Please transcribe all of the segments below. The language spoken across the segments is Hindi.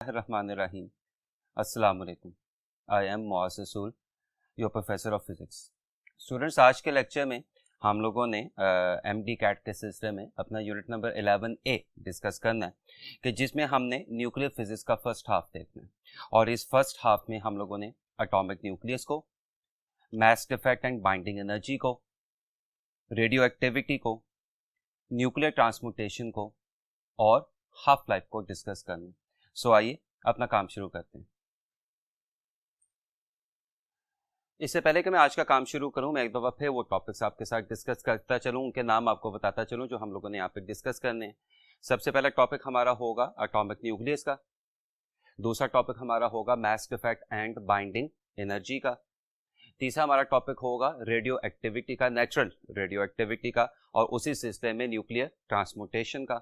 Rahmanirrahim. अस्सलाम वालेकुम. आई एम मुआज़ रसूल, your professor of physics. Students, आज के लेक्चर में हम लोगों ने एमडी कैट के सिलसिले में अपना यूनिट नंबर 11A डिस्कस करना है कि जिसमें हमने न्यूक्लियर फिज़िक्स का फर्स्ट हाफ देखना है. और इस फर्स्ट हाफ में हम लोगों ने एटॉमिक न्यूक्लियस को, mass defect and binding energy को, रेडियो एक्टिविटी को, न्यूक्लियर ट्रांसम्यूटेशन को और हाफ लाइफ को डिस्कस करना है. सो आइए अपना काम शुरू करते हैं. इससे पहले कि मैं आज का काम शुरू करूं, मैं एक दफ़ा फिर वो टॉपिक्स आपके साथ डिस्कस करता चलूं, उनके नाम आपको बताता चलूं जो हम लोगों ने यहाँ पे डिस्कस करने हैं. सबसे पहला टॉपिक हमारा होगा एटॉमिक न्यूक्लियस का. दूसरा टॉपिक हमारा होगा mass defect and binding energy का. तीसरा हमारा टॉपिक होगा रेडियो एक्टिविटी का, नेचुरल रेडियो एक्टिविटी का, और उसी सिलसिले में न्यूक्लियर ट्रांसम्यूटेशन का.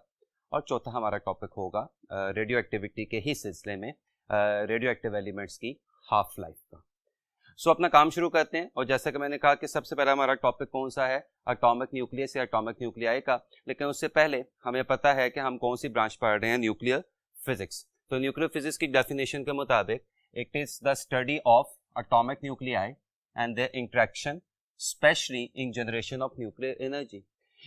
और चौथा हमारा टॉपिक होगा रेडियो एक्टिविटी के ही सिलसिले में रेडियो एक्टिव एलिमेंट्स की हाफ लाइफ का. सो अपना काम शुरू करते हैं. और जैसा कि मैंने कहा कि सबसे पहला हमारा टॉपिक कौन सा है, एटॉमिक न्यूक्लियस या एटॉमिक न्यूक्लियाई का. लेकिन उससे पहले हमें पता है कि हम कौन सी ब्रांच पढ़ रहे हैं, न्यूक्लियर फिजिक्स. तो न्यूक्लियर फिजिक्स की डेफिनेशन के मुताबिक it is the study of atomic nuclei and there interaction specially in generation of nuclear energy.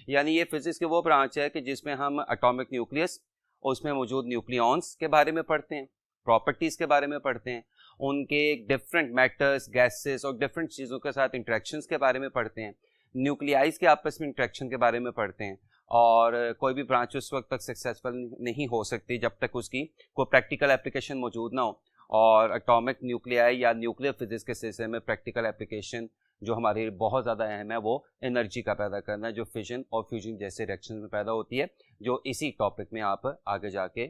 यानी ये फिजिक्स की वो ब्रांच है कि जिसमें हम एटॉमिक न्यूक्लियस और उसमें मौजूद न्यूक्लियॉन्स के बारे में पढ़ते हैं, प्रॉपर्टीज़ के बारे में पढ़ते हैं, उनके डिफरेंट मैटर्स, गैसेस और डिफरेंट चीज़ों के साथ इंटरेक्शंस के बारे में पढ़ते हैं, न्यूक्लियाइज के आपस में इंटरेक्शन के बारे में पढ़ते हैं. और कोई भी ब्रांच उस वक्त तक सक्सेसफुल नहीं हो सकती जब तक उसकी कोई प्रैक्टिकल एप्लीकेशन मौजूद ना हो. और एटॉमिक न्यूक्लियाई या न्यूक्लियर फिजिक्स के सिलसिले में प्रैक्टिकल एप्लीकेशन जो हमारे बहुत ज़्यादा अहम है वो एनर्जी का पैदा करना है, जो फिजन और फ्यूजन जैसे रिएक्शन में पैदा होती है, जो इसी टॉपिक में आप आगे जाके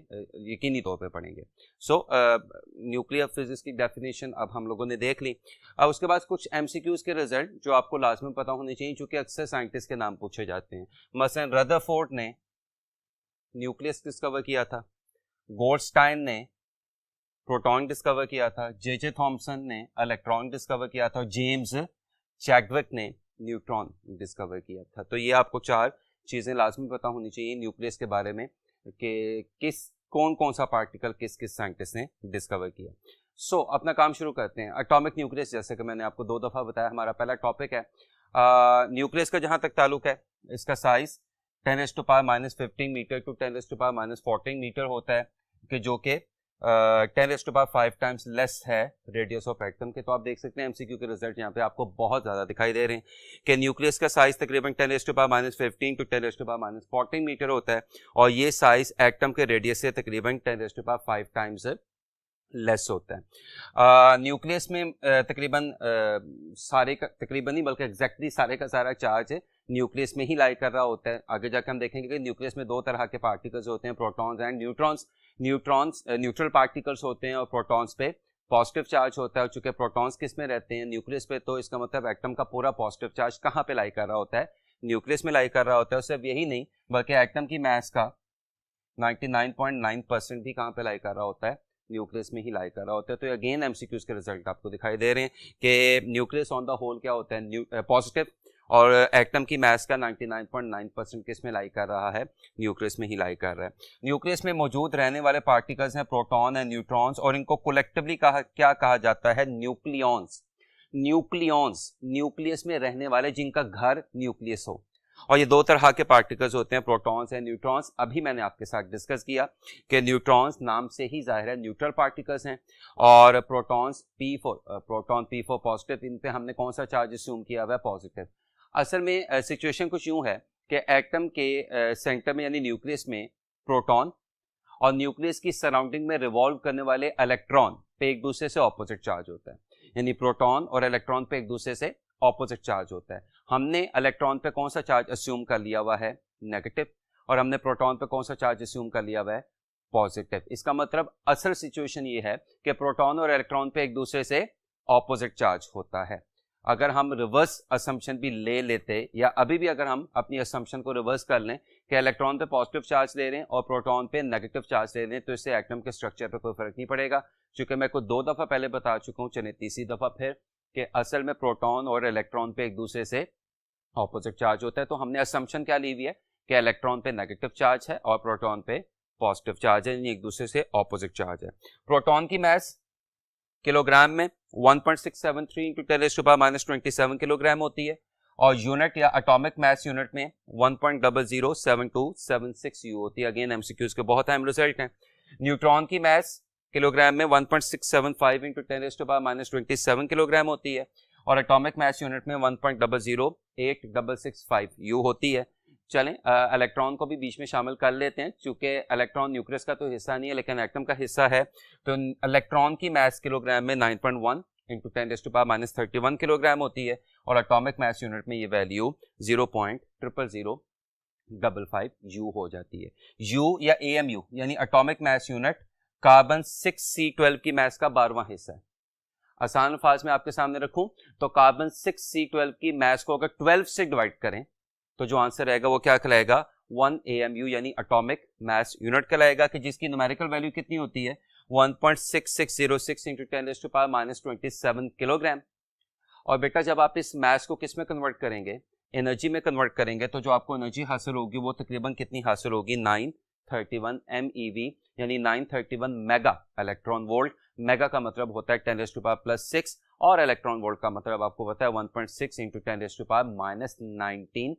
यकीनी तौर पे पढ़ेंगे. सो न्यूक्लियर फिजिक्स की डेफिनेशन अब हम लोगों ने देख ली. अब उसके बाद कुछ एमसीक्यूज़ के रिजल्ट जो आपको लाजमी पता होने चाहिए, क्योंकि अक्सर साइंटिस्ट के नाम पूछे जाते हैं. मसलन रदरफोर्ड ने न्यूक्लियस डिस्कवर किया था, गोल्डस्टाइन ने प्रोटॉन डिस्कवर किया था, जे थॉम्सन ने इलेक्ट्रॉन डिस्कवर किया था, और जेम्स चैडविक ने न्यूट्रॉन डिस्कवर किया था. तो ये आपको चार चीज़ें लाजमी पता होनी चाहिए न्यूक्लियस के बारे में कि कौन कौन सा पार्टिकल किस किस साइंटिस्ट ने डिस्कवर किया. सो अपना काम शुरू करते हैं. एटॉमिक न्यूक्लियस, जैसे कि मैंने आपको 2 दफ़ा बताया, हमारा पहला टॉपिक है. न्यूक्लियस का जहाँ तक ताल्लुक है, इसका साइज 10⁻⁻15 मीटर टू 10⁻⁻14 मीटर होता है, कि जो कि 10⁵ टाइम्स लेस है रेडियस ऑफ एटम के. तो आप देख सकते हैं एमसीक्यू के रिजल्ट यहाँ पे आपको बहुत ज़्यादा दिखाई दे रहे हैं कि न्यूक्लियस का साइज तकरीबन 10⁻⁻15 टू 10⁻⁻14 मीटर होता है, और ये साइज एटम के रेडियस से तकरीबन 10⁵ टाइम्स लेस होता है. न्यूक्लियस में तकरीबन सारे का तकरीबन नहीं बल्कि एग्जैक्टली सारे का सारा चार्ज है न्यूक्लियस में ही लाई कर रहा होता है. आगे जाके हम देखेंगे कि न्यूक्लियस में 2 तरह के पार्टिकल्स होते हैं, protons and neutrons. Neutrons neutral particles होते हैं और प्रोटॉन्स पे पॉजिटिव चार्ज होता है. चूंकि प्रोटॉन्स किस में रहते हैं, न्यूक्लियस पे, तो इसका मतलब एटम का पूरा पॉजिटिव चार्ज कहाँ पे लाई कर रहा होता है, न्यूक्लियस में लाई कर रहा होता है. सिर्फ यही नहीं बल्कि एटम की मास का 99.9% भी कहाँ पे लाई कर रहा होता है, न्यूक्लियस में ही लाई कर रहा होता है. तो अगेन एमसीक्यूज के रिजल्ट आपको दिखाई दे रहे हैं कि न्यूक्लियस ऑन द होल क्या होता है, पॉजिटिव, और एटम की मास का 99.9% किस में लाई कर रहा है, न्यूक्लियस में ही लाई कर रहा है. न्यूक्लियस में मौजूद रहने वाले पार्टिकल्स हैं प्रोटॉन एंड न्यूट्रॉन्स, और इनको कलेक्टिवली क्या कहा जाता है, न्यूक्लियॉन्स. न्यूक्लियॉन्स न्यूक्लियस में रहने वाले जिनका घर न्यूक्लियस हो. और ये 2 तरह के पार्टिकल्स होते हैं, प्रोटॉन्स एंड न्यूट्रॉन्स. अभी मैंने आपके साथ डिस्कस किया कि न्यूट्रॉन्स नाम से ही जाहिर है न्यूट्रल पार्टिकल्स हैं, और प्रोटॉन्स प्रोटॉन P4 पॉजिटिव, इन पे हमने कौन सा चार्ज अस्यूम किया हुआ है, पॉजिटिव. असल में सिचुएशन कुछ यूं है कि एटम के सेंटर में यानी न्यूक्लियस में प्रोटॉन और न्यूक्लियस की सराउंडिंग में रिवॉल्व करने वाले इलेक्ट्रॉन पे एक दूसरे से ऑपोजिट चार्ज होता है. यानी प्रोटॉन और इलेक्ट्रॉन पे एक दूसरे से ऑपोजिट चार्ज होता है. हमने इलेक्ट्रॉन पे कौन सा चार्ज अस्यूम कर लिया हुआ है, नेगेटिव, और हमने प्रोटॉन पे कौन सा चार्ज अस्यूम कर लिया हुआ है, पॉजिटिव. इसका मतलब असल सिचुएशन ये है कि प्रोटॉन और इलेक्ट्रॉन पे एक दूसरे से ऑपोजिट चार्ज होता है. अगर हम रिवर्स असम्पशन भी ले लेते, या अभी भी अगर हम अपनी असम्पशन को रिवर्स कर लें कि इलेक्ट्रॉन पे पॉजिटिव चार्ज ले रहे हैं और प्रोटॉन पे नेगेटिव चार्ज ले रहे हैं, तो इससे एटम के स्ट्रक्चर पे कोई फर्क नहीं पड़ेगा. क्योंकि मैं को 2 दफ़ा पहले बता चुका हूँ, चलिए तीसरी दफ़ा फिर, कि असल में प्रोटॉन और इलेक्ट्रॉन पे एक दूसरे से ऑपोजिट चार्ज होता है. तो हमने असम्पशन क्या ली हुई है कि इलेक्ट्रॉन पे नेगेटिव चार्ज है और प्रोटॉन पे पॉजिटिव चार्ज है, यानी एक दूसरे से ऑपोजिट चार्ज है। प्रोटॉन की मास किलोग्राम में 1.673 इंटू 10⁻⁻27 किलोग्राम होती है, और यूनिट या एटॉमिक मास यूनिट में 1.007276 यू होती है। अगेन एमसीक्यूज के बहुत अहम रिजल्ट हैं। न्यूट्रॉन की मास किलोग्राम में 1.675 इंटू 10⁻⁻27 किलोग्राम होती है, और एटॉमिक मास यूनिट में 1.008665 यू होती है। चलें इलेक्ट्रॉन को भी बीच में शामिल कर लेते हैं, चूंकि इलेक्ट्रॉन न्यूक्लियस का तो हिस्सा नहीं है लेकिन एटम का हिस्सा है। तो इलेक्ट्रॉन की मास किलोग्राम में 9.1 इंटू 10⁻⁻31 किलोग्राम होती है, और एटॉमिक मास यूनिट में ये वैल्यू 0.00055 यू हो जाती है। यू या AMU यानी atomic mass unit carbon 6C12 की मास का 12वां हिस्सा है। आसान अल्फाज में आपके सामने रखूं तो कार्बन 6C12 की मास को अगर 12 से डिवाइड करें तो जो आंसर रहेगा वो क्या कहलाएगा, 1 AMU यानी एटॉमिक मास यूनिट कहलाएगा, कि जिसकी न्यूमेरिकल वैल्यू कितनी होती है 1.6606 इंटू 10⁻⁻27 किलोग्राम। और बेटा जब आप इस मास को किस में कन्वर्ट करेंगे, एनर्जी में कन्वर्ट करेंगे, तो जो आपको एनर्जी हासिल होगी वो तकरीबन कितनी हासिल होगी, 931 MeV यानी 931 मेगा इलेक्ट्रॉन वोल्ट। मेगा का मतलब होता है 10⁻+6 और इलेक्ट्रॉन वोल्ट का मतलब आपको पता है 1.6 इंटू 10⁻⁻19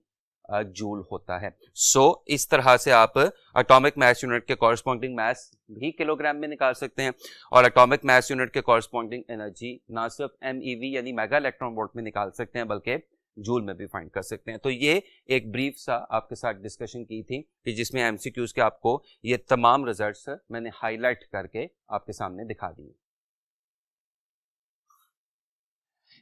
जूल होता है। सो इस तरह से आप एटॉमिक मास यूनिट के कॉरस्पॉन्डिंग मास भी किलोग्राम में निकाल सकते हैं, और एटॉमिक मास यूनिट के कॉरस्पॉन्डिंग एनर्जी ना सिर्फ MeV यानी मेगा इलेक्ट्रॉन वोल्ट में निकाल सकते हैं बल्कि जूल में भी फाइंड कर सकते हैं। तो ये एक ब्रीफ सा आपके साथ डिस्कशन की थी कि जिसमें एमसीक्यूज के आपको ये तमाम रिजल्ट्स मैंने हाईलाइट करके आपके सामने दिखा दिए।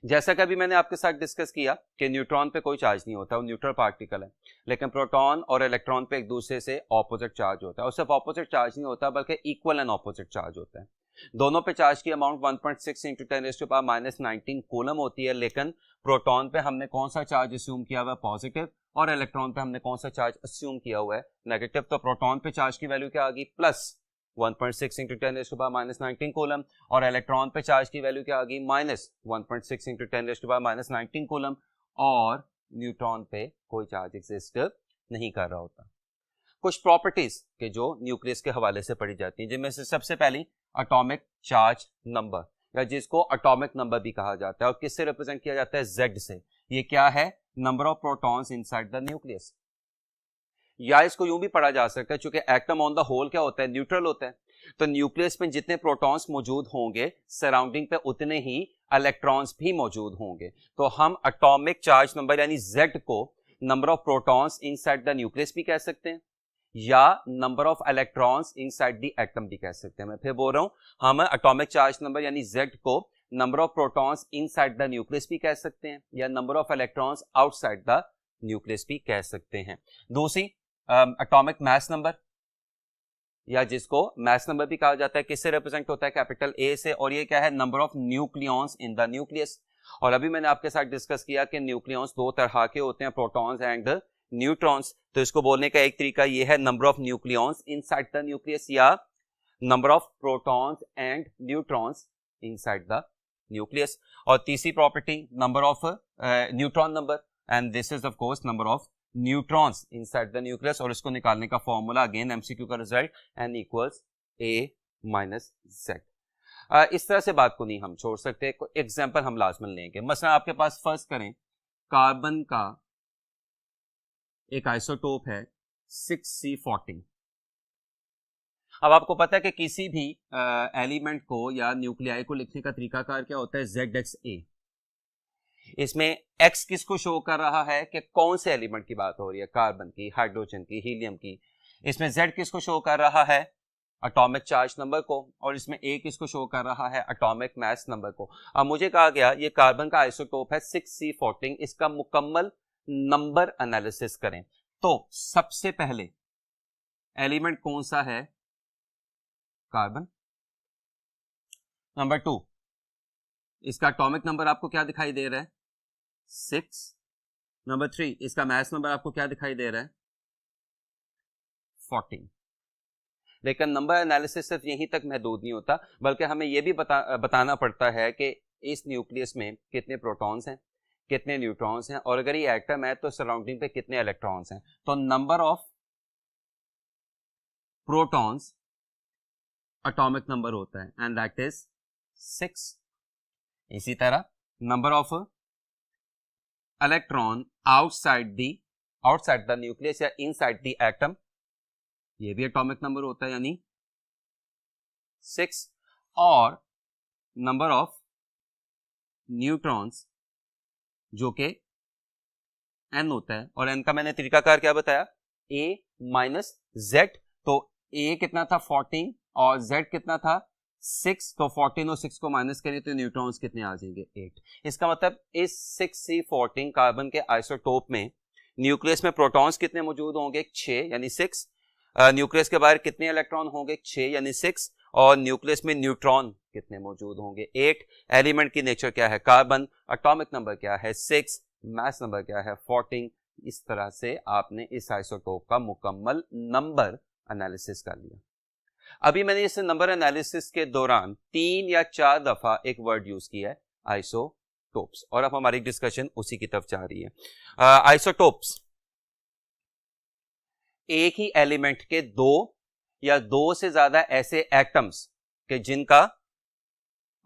जैसा कि अभी मैंने आपके साथ डिस्कस किया कि न्यूट्रॉन पे कोई चार्ज नहीं होता, वो न्यूट्रल पार्टिकल है, लेकिन प्रोटॉन और इलेक्ट्रॉन पे एक दूसरे से ऑपोजिट चार्ज होता है, और सिर्फ ऑपोजिट चार्ज नहीं होता बल्कि इक्वल एंड ऑपोजिट चार्ज होता है। दोनों पे चार्ज की अमाउंट 1.6 इंटू 10⁻⁻19 कूलम होती है, लेकिन प्रोटॉन पे हमने कौन सा चार्ज अस्यूम किया हुआ है, पॉजिटिव, और इलेक्ट्रॉन पे हमने कौन सा चार्ज अस्यूम किया हुआ है, नेगेटिव। तो प्रोटॉन पे चार्ज की वैल्यू क्या आ गई, प्लस 1.6 इंटू 10⁻⁻19 कूलम, और इलेक्ट्रॉन पे चार्ज की वैल्यू क्या आ गई, माइनस 1.6 इंटू 10⁻⁻19 कूलम, और न्यूट्रॉन पे कोई चार्ज एग्जिस्ट नहीं कर रहा होता। कुछ प्रॉपर्टीज के जो न्यूक्लियस के हवाले से पढ़ी जाती हैं, जिनमें से सबसे पहली एटॉमिक चार्ज नंबर, या जिसको एटॉमिक नंबर भी कहा जाता है, और किससे रिप्रेजेंट किया जाता है, Z से। ये क्या है, number of protons inside the nucleus. या इसको यूं भी पढ़ा जा सकता है, चूंकि एटम ऑन द होल क्या होता है, न्यूट्रल होता है, तो न्यूक्लियस में जितने प्रोटॉन्स मौजूद होंगे सराउंडिंग पे उतने ही इलेक्ट्रॉन्स भी मौजूद होंगे। तो हम एटॉमिक चार्ज नंबर यानी Z को number of protons inside the nucleus भी कह सकते हैं, या number of electrons inside the atom भी कह सकते हैं। मैं फिर बोल रहा हूं, हम एटॉमिक चार्ज नंबर यानी Z को number of protons inside the nucleus भी कह सकते हैं, या number of electrons outside the nucleus भी कह सकते हैं। दूसरी एटॉमिक मास नंबर, या जिसको मास नंबर भी कहा जाता है, किससे रिप्रेजेंट होता है, कैपिटल A से, और ये क्या है, number of nucleons in the nucleus. और अभी मैंने आपके साथ डिस्कस किया कि न्यूक्लियॉन्स दो तरह के होते हैं, प्रोटॉन्स एंड न्यूट्रॉन्स। तो इसको बोलने का एक तरीका ये है, number of nucleons inside the nucleus, या number of protons and neutrons inside the nucleus. और तीसरी property, number of neutron number, and this is of course number of neutrons inside the nucleus. और इसको निकालने का फॉर्मूला अगेन एमसीक्यू का result, n equals A minus Z। इस तरह से बात को नहीं हम छोड़ सकते, कोई एग्जाम्पल हम लाजमन लेंगे। मसलन आपके पास फर्स्ट करें, कार्बन का एक आइसोटोप है 6C14। अब आपको पता है कि किसी भी एलिमेंट को या न्यूक्लियाई को लिखने का तरीकाकार क्या होता है, ZXA। इसमें X किसको शो कर रहा है कि कौन से एलिमेंट की बात हो रही है, कार्बन की, हाइड्रोजन की, हीलियम की। इसमें Z किसको शो कर रहा है, एटॉमिक चार्ज नंबर को, और इसमें A किसको शो कर रहा है, एटॉमिक मास नंबर को। अब मुझे कहा गया ये कार्बन का आइसोटोप है 6C14, इसका मुकम्मल नंबर एनालिसिस करें। तो सबसे पहले एलिमेंट कौन सा है, कार्बन। नंबर 2, इसका एटॉमिक नंबर आपको क्या दिखाई दे रहा है, 6। नंबर 3, इसका मास नंबर आपको क्या दिखाई दे रहा है, 14। लेकिन नंबर एनालिसिस सिर्फ यहीं तक महदूद नहीं होता, बल्कि हमें यह भी बताना पड़ता है कि इस न्यूक्लियस में कितने प्रोटॉन्स हैं, कितने न्यूट्रॉन्स हैं, और अगर ये एटम है तो सराउंडिंग पे कितने इलेक्ट्रॉन्स हैं। तो number of protons atomic number होता है एंड दैट इज 6। इसी तरह number of electron outside the nucleus या इनसाइड द एटम, ये भी एटॉमिक नंबर होता है यानी 6। और नंबर ऑफ न्यूट्रॉन्स जो कि n होता है, और n का मैंने तरीकाकार क्या बताया, a माइनस z। तो a कितना था 14 और z कितना था 6, तो 14 और 6 को माइनस करें तो न्यूट्रॉन्स कितने आ जाएंगे 8। इसका मतलब इस 6C14 कार्बन के आइसोटोप में न्यूक्लियस में प्रोटॉन्स कितने मौजूद होंगे 6 यानी 6, न्यूक्लियस के बाहर कितने इलेक्ट्रॉन होंगे 6 यानी 6, और न्यूक्लियस में न्यूट्रॉन कितने मौजूद होंगे 8। एलिमेंट की नेचर क्या है कार्बन, एटॉमिक नंबर क्या है 6, मास नंबर क्या है 14। इस तरह से आपने इस आइसोटोप का मुकम्मल नंबर एनालिसिस कर लिया। अभी मैंने इस नंबर एनालिसिस के दौरान 3 या 4 दफा एक वर्ड यूज किया है आइसोटोप्स, और अब हमारी डिस्कशन उसी की तरफ जा रही है। आइसोटोप्स एक ही एलिमेंट के 2 या 2 से ज्यादा ऐसे एटम्स के जिनका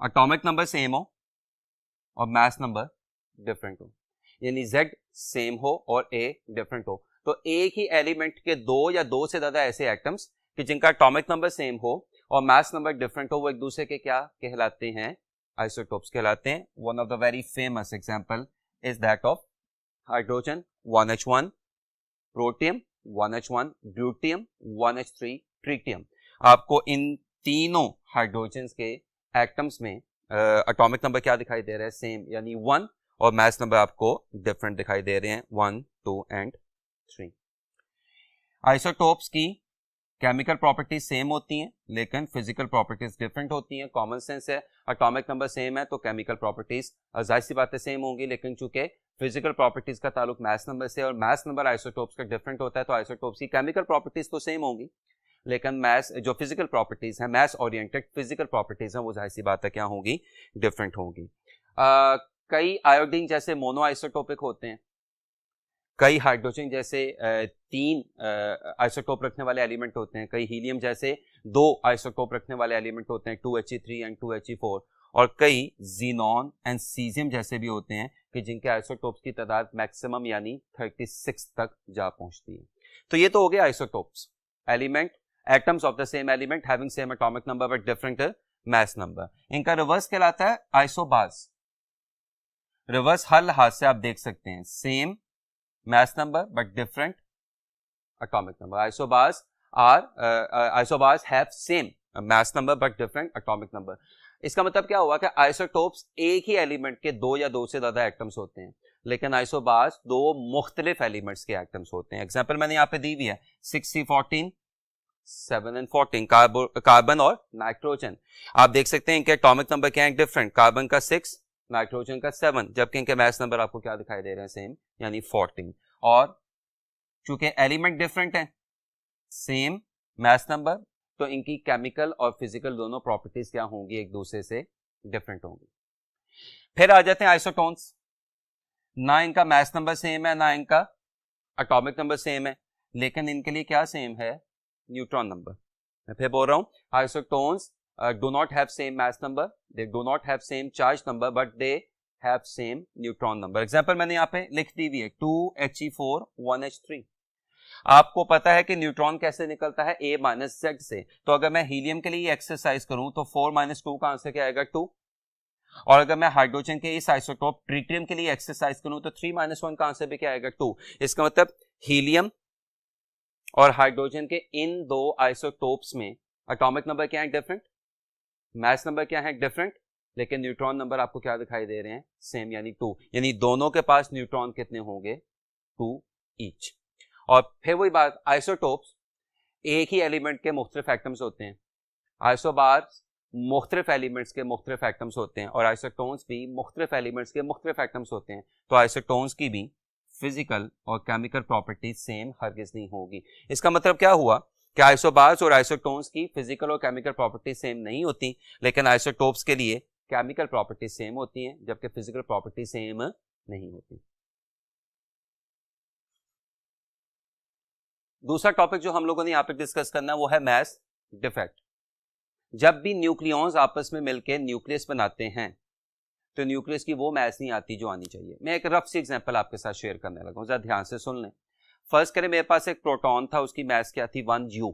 एटॉमिक नंबर सेम हो और मास नंबर डिफरेंट हो, यानी Z सेम हो और A डिफरेंट हो। तो एक ही एलिमेंट के 2 या 2 से ज्यादा ऐसे एटम्स कि जिनका एटॉमिक नंबर सेम हो और मास नंबर डिफरेंट हो, वो एक दूसरे के क्या कहलाते हैं, आइसोटोप्स कहलाते हैं। One of the very famous example is that of hydrogen 1H1, protium 1H1, deuterium 1H3, tritium. आपको इन तीनों हाइड्रोजन्स के एटम्स में एटॉमिक नंबर क्या दिखाई दे रहा है सेम यानी 1, और मास नंबर आपको डिफरेंट दिखाई दे रहे हैं 1, 2 एंड 3। आइसोटोप्स की केमिकल प्रॉपर्टीज सेम होती हैं लेकिन फिजिकल प्रॉपर्टीज डिफरेंट होती हैं। कॉमन सेंस है, एटॉमिक नंबर सेम है तो केमिकल प्रॉपर्टीज जाहिर सी बातें सेम होंगी, लेकिन चूंकि फिजिकल प्रॉपर्टीज का ताल्लुक मास नंबर से और मास नंबर आइसोटोप्स का डिफरेंट होता है, तो आइसोटोप्स की केमिकल प्रॉपर्टीज तो सेम होंगी लेकिन मैथ्स जो फिजिकल प्रॉपर्टीज है, मैथ्स ओरिएंटेड फिजिकल प्रॉपर्टीज है, वो जाहिर सी बात है क्या होगी, डिफरेंट होगी। कई आयोडीन जैसे मोनो आइसोटोपिक होते हैं, कई हाइड्रोजन जैसे 3 आइसोटोप रखने वाले एलिमेंट होते हैं, कई हीलियम जैसे 2 आइसोटोप रखने वाले एलिमेंट होते हैं 2He3 एंड 2He4, और कई जीनॉन एंड सीजियम जैसे भी होते हैं कि जिनके आइसोटोप्स की तादाद मैक्सिमम यानी 36 तक जा पहुंचती है। तो ये तो हो गया isotopes, element atoms of the same element having same atomic number but different mass number. इनका रिवर्स कहलाता है आइसोबार्स। रिवर्स हर लिहाज से आप देख सकते हैं, same mass number but different atomic number. Isobars have same mass number but different atomic number. इसका मतलब क्या हुआ कि आइसोटोप्स एक ही एलिमेंट के 2 या 2 से ज्यादा एटम्स होते हैं, लेकिन आइसोबार्स 2 मुख्तलिफ एलिमेंट्स के एटम्स होते हैं। एग्जांपल मैंने यहाँ पे दी हुई है 6C14, 7 and 14, कार्बन और नाइट्रोजन। आप देख सकते हैं इनके एटॉमिक नंबर क्या है डिफरेंट, कार्बन का 6, नाइट्रोजन का 7, जबकि इनके मास नंबर आपको क्या दिखाई दे रहे हैं सेम यानी 14। और चूंकि एलिमेंट डिफरेंट है, सेम मास नंबर, तो इनकी केमिकल और फिजिकल दोनों प्रॉपर्टीज क्या होंगी, एक दूसरे से डिफरेंट होंगी। फिर आ जाते हैं आइसोटोन्स। ना इनका मास नंबर सेम है ना इनका एटॉमिक नंबर सेम है, लेकिन इनके लिए क्या सेम है, न्यूट्रॉन नंबर। मैं फिर बोल रहा हूं, isotones do not have same mass number, they do not have same charge number, but they have same neutron number. Example मैंने यहाँ पे लिख दी हुई है 2He4 1H3। आपको पता है कि न्यूट्रॉन कैसे निकलता है, A माइनस Z से। तो अगर मैं हीलियम के लिए एक्सरसाइज करूं तो 4 माइनस 2 का आंसर क्या आएगा 2, और अगर मैं हाइड्रोजन के इस आइसोटोप ट्रीटियम के लिए एक्सरसाइज करूं तो 3 माइनस 1 का आंसर भी क्या आएगा 2। इसका मतलब हीलियम और हाइड्रोजन के इन 2 आइसोटोप्स में एटॉमिक नंबर क्या है डिफरेंट, मास नंबर क्या है डिफरेंट, लेकिन न्यूट्रॉन नंबर आपको क्या दिखाई दे रहे हैं सेम यानी 2, यानी दोनों के पास न्यूट्रॉन कितने होंगे 2 ईच। और फिर वही बात, आइसोटोप्स एक ही एलिमेंट के मुख्तलिफ एटम्स होते हैं, आइसोबार्स मुख्तलिफ एलिमेंट्स के मुख्तलिफ एटम्स होते हैं, और आइसोटोन्स भी मुख्तलिफ एलिमेंट्स के मुख्तलिफ एटम्स होते हैं। तो आइसोटोन्स की भी फिजिकल और केमिकल प्रॉपर्टीज सेम हरगिज नहीं होगी। इसका मतलब क्या हुआ कि आइसोबार्स और आइसोटोन्स की फिजिकल और केमिकल प्रॉपर्टीज सेम नहीं होती, लेकिन आइसोटोप्स के लिए केमिकल प्रॉपर्टीज सेम होती हैं जबकि फिजिकल प्रॉपर्टीज सेम नहीं होती। दूसरा टॉपिक जो हम लोगों ने यहाँ पे डिस्कस करना है वो है मास डिफेक्ट। जब भी न्यूक्लियॉन्स आपस में मिलकर न्यूक्लियस बनाते हैं तो न्यूक्लियस की वो मास नहीं आती जो आनी चाहिए। मैं एक रफ सी एग्जांपल आपके साथ शेयर करने लगा हूं, जरा ध्यान से सुन लें। फर्स्ट करें मेरे पास एक प्रोटॉन था, उसकी मास क्या थी 1U।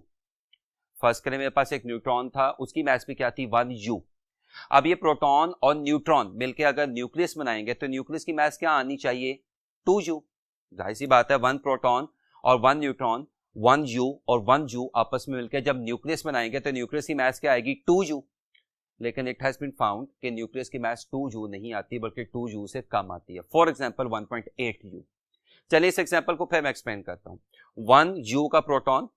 फर्स्ट करें मेरे पास एक न्यूट्रॉन था, उसकी मास भी क्या थी 1U। अब ये प्रोटॉन और न्यूट्रॉन मिलकर अगर न्यूक्लियस बनाएंगे तो न्यूक्लियस की मास क्या आनी चाहिए 2U। जाहिर सी बात है, 1 प्रोटॉन और 1 न्यूट्रॉन 1U और 1U आपस में मिलकर जब न्यूक्लियस बनाएंगे तो न्यूक्लियस की मास क्या आएगी 2U। लेकिन इट हैज बीन फाउंड कि न्यूक्लियस की मास 2U नहीं आती बल्कि 2U से कम आती है। For example 1.8U। चलिए इस एग्जांपल को फिर मैं एक्सप्लेन करता हूं। 1U का proton,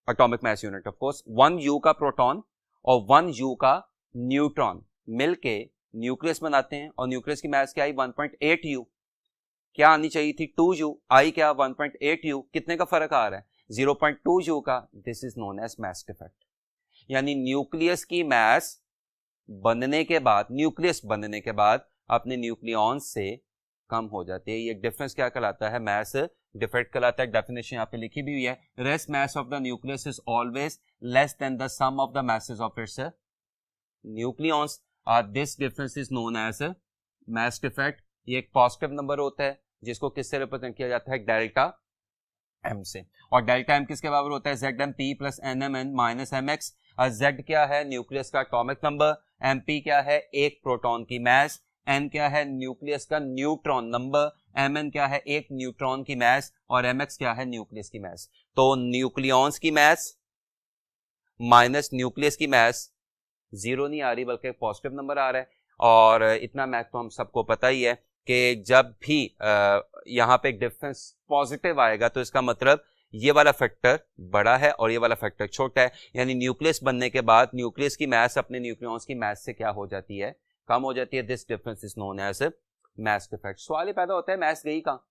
atomic mass unit of course, 1U का प्रोटॉन और 1U का न्यूट्रॉन मिलके न्यूक्लियस बनाते हैं और न्यूक्लियस की मास क्या आई 1.8U। क्या आनी चाहिए थी 2U, आई क्या 1.8U। कितने का फर्क आ रहा है 0.2U का। This is known as mass defect. यानी न्यूक्लियस की मास बनने के बाद, न्यूक्लियस बनने के बाद अपने न्यूक्लियॉन से कम हो जाती है। ये डिफरेंस क्या कहलाता है मास डिफेक्ट कहलाता है। डेफिनेशन यहाँ पे लिखी भी हुई है, rest mass of the nucleus is always less than the sum of the masses of its nucleons. This difference is known as mass defect. ये एक पॉजिटिव नंबर होता है जिसको किससे रिप्रेजेंट किया जाता है डेल्टा एम से, और डेल्टा एम किसके बराबर होता है ZMP plus NMN minus MX। Z क्या है न्यूक्लियस का एटॉमिक नंबर, MP क्या है एक प्रोटॉन की मास, N क्या है न्यूक्लियस का न्यूट्रॉन नंबर, Mn क्या है एक न्यूट्रॉन की मास और MX क्या है न्यूक्लियस की मास। तो न्यूक्लियॉन्स की मास माइनस न्यूक्लियस की मास जीरो नहीं आ रही बल्कि पॉजिटिव नंबर आ रहा है। और इतना मैथ तो हम सबको पता ही है कि जब भी यहाँ पे डिफरेंस पॉजिटिव आएगा तो इसका मतलब ये वाला फैक्टर बड़ा है और ये वाला फैक्टर छोटा है। यानी न्यूक्लियस बनने के बाद न्यूक्लियस की मास अपने न्यूक्लियॉन्स की मास से क्या हो जाती है कम हो जाती है। This difference is known as mass defect. सवाल ये पैदा होता है मास गई कहाँ।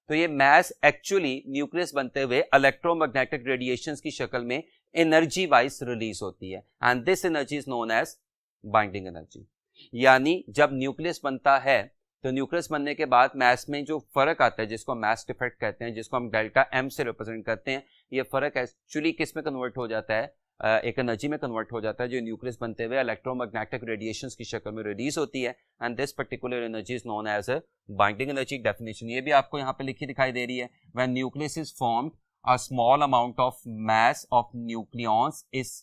तो ये मास एक्चुअली न्यूक्लियस बनते हुए इलेक्ट्रोमैग्नेटिक रेडिएशंस की शक्ल में एनर्जी वाइज रिलीज होती है and this energy is known as binding energy. यानी जब न्यूक्लियस बनता है तो न्यूक्लियस बनने के बाद मास में जो फर्क आता है जिसको मास डिफेक्ट कहते हैं, जिसको हम डेल्टा एम से रिप्रेजेंट करते हैं, ये फर्क एक्चुअली किस में कन्वर्ट हो जाता है एक एनर्जी में कन्वर्ट हो जाता है जो न्यूक्लियस बनते हुए इलेक्ट्रोमैग्नेटिक रेडिएशंस की शक्ल में रिलीज होती है and this particular energy is known as binding energy. Definition ये भी आपको यहाँ पे लिखी दिखाई दे रही है, when nucleus is formed a small amount of mass of nucleons is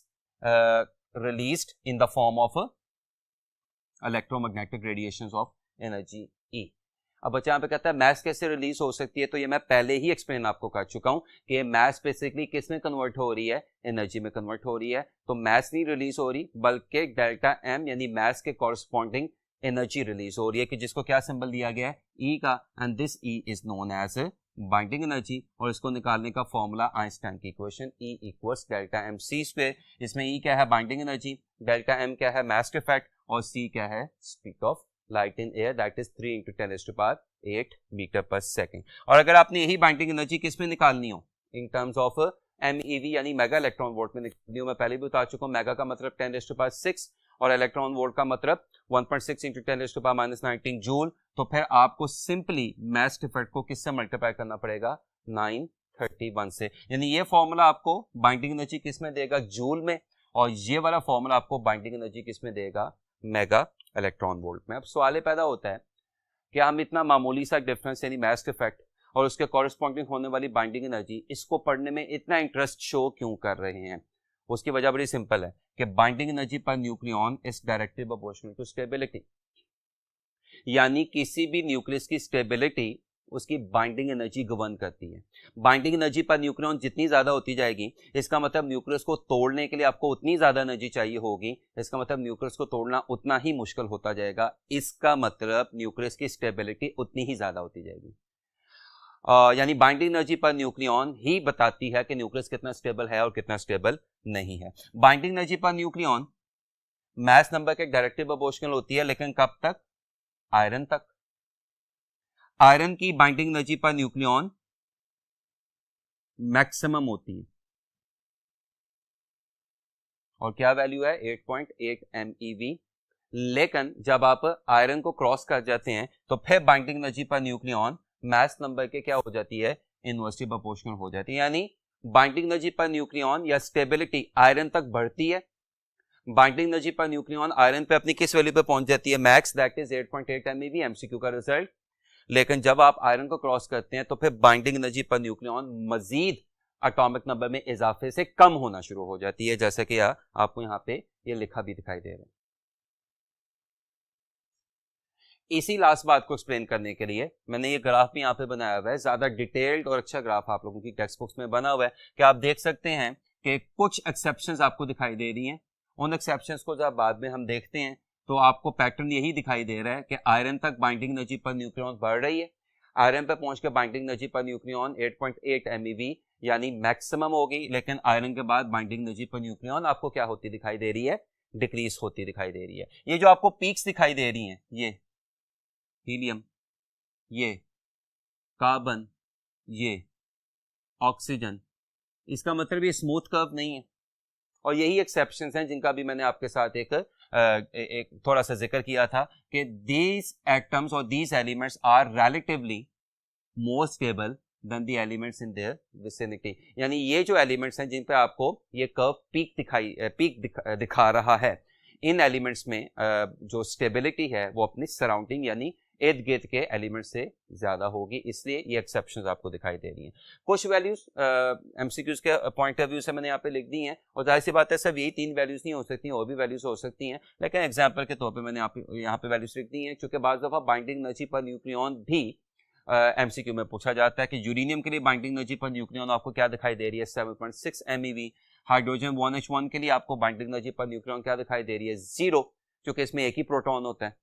released in the form of electromagnetic radiations of energy E। अब बच्चा यहाँ पे कहता है मैस कैसे रिलीज हो सकती है, तो ये मैं पहले ही एक्सप्लेन आपको कर चुका हूँ कि मैस बेसिकली किस में कन्वर्ट हो रही है एनर्जी में कन्वर्ट हो रही है। तो मैस नहीं रिलीज हो रही बल्कि डेल्टा एम यानी मैस के कॉरस्पॉन्डिंग एनर्जी रिलीज हो रही है कि जिसको क्या सिंबल दिया गया है ई का and this E is known as binding energy. और इसको निकालने का फॉर्मूला आइंस्टाइन की equation E equals delta M C square. इसमें E क्या है बाइंडिंग एनर्जी, डेल्टा एम क्या है मास इफेक्ट और C क्या है speed of light in air that is 3 × 10⁸ metre per second. और अगर आपने यही बाइंडिंग एनर्जी किस में निकालनी हो इन टर्म्स ऑफ MeV यानी मेगा इलेक्ट्रॉन वोल्ट में निकालनी हो, मैं पहले भी बता चुका हूँ मेगा का मतलब 10⁻6 और इलेक्ट्रॉन वोल्ट का मतलब 1.6 × 10⁻19 जूल। तो फिर आपको सिंपली मास इफेक्ट को किससे मल्टीप्लाई करना पड़ेगा 931 से। यानी ये फॉर्मूला आपको बाइंडिंग एनर्जी किस में देगा जूल में, और ये वाला फॉर्मूला आपको बाइंडिंग एनर्जी किस में देगा मेगा इलेक्ट्रॉन वोल्ट में। अब सवाल पैदा होता है कि हम इतना मामूली सा डिफरेंस यानी मास इफेक्ट और उसके कॉरेस्पॉन्डिंग होने वाली बाइंडिंग एनर्जी इसको पढ़ने में इतना इंटरेस्ट शो क्यों कर रहे हैं। उसकी वजह बड़ी सिंपल है कि binding energy per nucleon is directly proportional to stability. यानी किसी भी न्यूक्लियस की स्टेबिलिटी उसकी बाइंडिंग एनर्जी गवर्न करती है। बाइंडिंग एनर्जी पर न्यूक्लियॉन जितनी ज्यादा होती जाएगी इसका मतलब न्यूक्लियस को तोड़ने के लिए आपको उतनी ज्यादा एनर्जी चाहिए होगी, इसका मतलब न्यूक्लियस को तोड़ना उतना ही मुश्किल होता जाएगा। इसका मतलब न्यूक्लियस की स्टेबिलिटी उतनी ही ज्यादा होती जाएगी। यानी बाइंडिंग एनर्जी पर न्यूक्लियॉन ही बताती है कि न्यूक्लियस कितना स्टेबल है और कितना स्टेबल नहीं है। Binding energy per nucleon mass number के डायरेक्टली प्रोपोर्शनल होती है, लेकिन कब तक आयरन तक। आयरन की binding energy per nucleon maximum होती है और क्या वैल्यू है 8.8 MeV। लेकिन जब आप आयरन को क्रॉस कर जाते हैं तो फिर binding energy per nucleon mass number के क्या हो जाती है इनवर्सली प्रोपोर्शनल हो जाती है। यानी बाइंडिंग एनर्जी पर न्यूक्लियन या स्टेबिलिटी आयरन तक बढ़ती है। Binding energy per nucleon iron पे अपनी किस वैल्यू पे पहुंच जाती है? Max, that is 8.8 MeV, MCQ का रिजल्ट। लेकिन जब आप आयरन को क्रॉस करते हैं तो फिर बाइंडिंग एनर्जी पर न्यूक्लियन मजीद एटॉमिक नंबर में इजाफे से कम होना शुरू हो जाती है, जैसे कि आपको यहाँ पे ये लिखा भी दिखाई दे रहा है। इसी लास्ट बात को एक्सप्लेन करने के लिए मैंने ये ग्राफ भी यहाँ पे बनाया हुआ है, ज्यादा डिटेल्ड और अच्छा ग्राफ आप लोगों की टेक्स्ट बुक्स में बना हुआ है कि आप देख सकते हैं कि कुछ एक्सेप्शंस आपको दिखाई दे रही हैं। उन एक्सेप्शंस को जब बाद में हम देखते हैं तो आपको पैटर्न यही दिखाई दे रहा है कि आयरन तक बाइंडिंग एनर्जी पर न्यूक्लियन बढ़ रही है, आयरन पे पहुंच के binding energy per nucleon 8.8 MeV यानी मैक्सिमम होगी, लेकिन आयरन के बाद बाइंडिंग एनर्जी पर न्यूक्लियन आपको क्या होती दिखाई दे रही है? डिक्रीज होती दिखाई दे रही है। ये जो आपको पीक्स दिखाई दे रही हैं, ये हीलियम, ये कार्बन, ये ऑक्सीजन, इसका मतलब ये स्मूथ कर्व नहीं है। और यही एक्सेप्शंस हैं जिनका भी मैंने आपके साथ एक थोड़ा सा जिक्र किया था कि दीज एटम्स और these elements are relatively more stable than the elements in their vicinity. यानी ये जो एलिमेंट्स हैं जिन पे आपको ये कर्व पीक दिखा रहा है, इन एलिमेंट्स में जो स्टेबिलिटी है वो अपनी सराउंडिंग यानी इर्द गिर्द के एलिमेंट से ज्यादा होगी, इसलिए ये एक्सेप्शंस आपको दिखाई दे रही हैं। कुछ वैल्यूज एमसीक्यूज के पॉइंट ऑफ व्यू से मैंने यहाँ पे लिख दी हैं, और जाहिर सी बात है सब यही 3 वैल्यूज नहीं हो सकती, और भी वैल्यूज हो सकती हैं, लेकिन एग्जाम्पल के तौर पर मैंने यहाँ पे वैल्यूज लिख दी हैं। क्योंकि बाज़ दफा बाइंडिंग एनर्जी पर न्यूक्लियन भी एमसीक्यू में पूछा जाता है कि यूरेनियम के लिए बाइंडिंग एनर्जी पर न्यूक्लियन आपको क्या दिखाई दे रही है? 7.6 MeV। हाइड्रोजन 1H1 के लिए आपको बाइंडिंग एनर्जी पर न्यूक्लियन क्या दिखाई दे रही है? 0, क्योंकि इसमें एक ही प्रोटॉन होता है,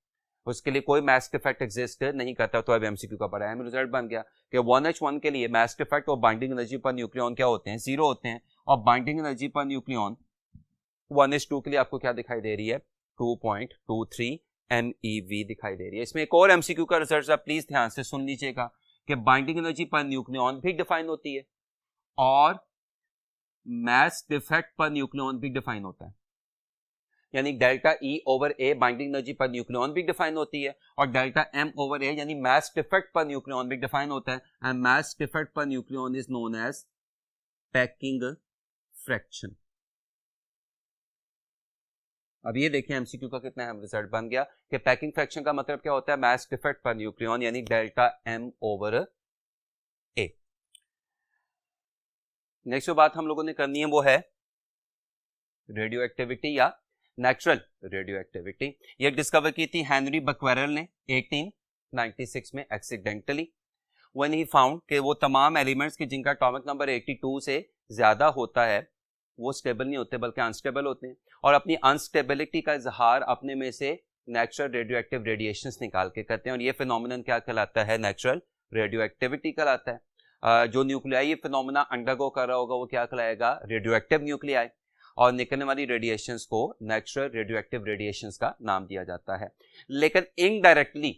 उसके लिए कोई मास इफेक्ट एग्जिस्ट नहीं करता। तो अब एमसीक्यू का बड़ा अहम रिजल्ट बन गया कि 1H1 के लिए मास इफेक्ट और बाइंडिंग एनर्जी पर न्यूक्लियन क्या होते हैं? 0 होते हैं। और binding energy per nucleon 1H2 के लिए आपको क्या दिखाई दे रही है? 2.23 MeV दिखाई दे रही है। इसमें एक और एमसीक्यू का रिजल्ट आप प्लीज ध्यान से सुन लीजिएगा कि बाइंडिंग एनर्जी पर न्यूक्लियन भी डिफाइन होती है और मास डिफेक्ट पर न्यूक्लियन भी डिफाइन होता है। यानी delta E over A binding energy per nucleon भी डिफाइन होती है, और डेल्टा M ओवर A यानी मास डिफेक्ट पर न्यूक्लियन भी डिफाइन होता है। And mass defect per nucleon is known as packing fraction. अब ये देखिए एमसीक्यू का कितना अहम रिजल्ट बन गया कि पैकिंग फ्रैक्शन का मतलब क्या होता है? मास डिफेक्ट पर न्यूक्लियन यानी delta M over A। Next जो बात हम लोगों ने करनी है वो है रेडियो एक्टिविटी या नेचुरल रेडियो एक्टिविटी। ये डिस्कवर की थी हेनरी बक्वेरेल ने 1896 में एक्सीडेंटली, व्हेन ही फाउंड कि वो तमाम एलिमेंट्स के जिनका एटॉमिक नंबर 82 से ज्यादा होता है वो स्टेबल नहीं होते बल्कि अनस्टेबल होते हैं, और अपनी अनस्टेबिलिटी का इजहार अपने में से नेचुरल रेडियो एक्टिव रेडिएशंस निकाल के करते हैं, और ये फिनोमिनन क्या कहलाता है? नेचुरल रेडियो एक्टिविटी कहलाता है। जो न्यूक्लियाई ये फिनोमिना अंडरगो कर रहा होगा वो क्या कहलाएगा? रेडियो एक्टिव न्यूक्लियाई, और निकलने वाली रेडिएशंस को नेचुरल रेडियो एक्टिव रेडिएशंस का नाम दिया जाता है। लेकिन इनडायरेक्टली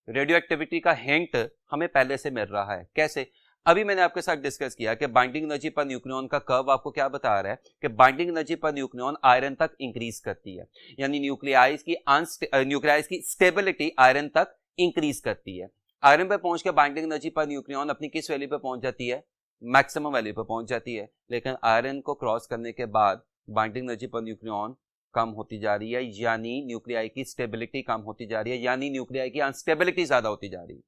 रेडियो एक्टिविटी का हिंट हमें पहले से मिल रहा है। कैसे? अभी मैंने आपके साथ डिस्कस किया कि बाइंडिंग एनर्जी पर न्यूक्लियन का कर्व आपको क्या बता रहा है कि binding energy per nucleon iron तक इंक्रीज करती है, यानी न्यूक्लियाइज की स्टेबिलिटी आयरन तक इंक्रीज करती है। आयरन पे पहुंच के बाइंडिंग एनर्जी पर न्यूक्लियन अपनी किस वैल्यू पे पहुंच जाती है? मैक्सिमम वैल्यू पे पहुंच जाती है। लेकिन आयरन को क्रॉस करने के बाद बाइंडिंग एनर्जी पर न्यूक्लियन कम होती जा रही है, यानी न्यूक्लियाई की स्टेबिलिटी कम होती जा रही है, यानी न्यूक्लियाई की अनस्टेबिलिटी ज्यादा होती जा रही है।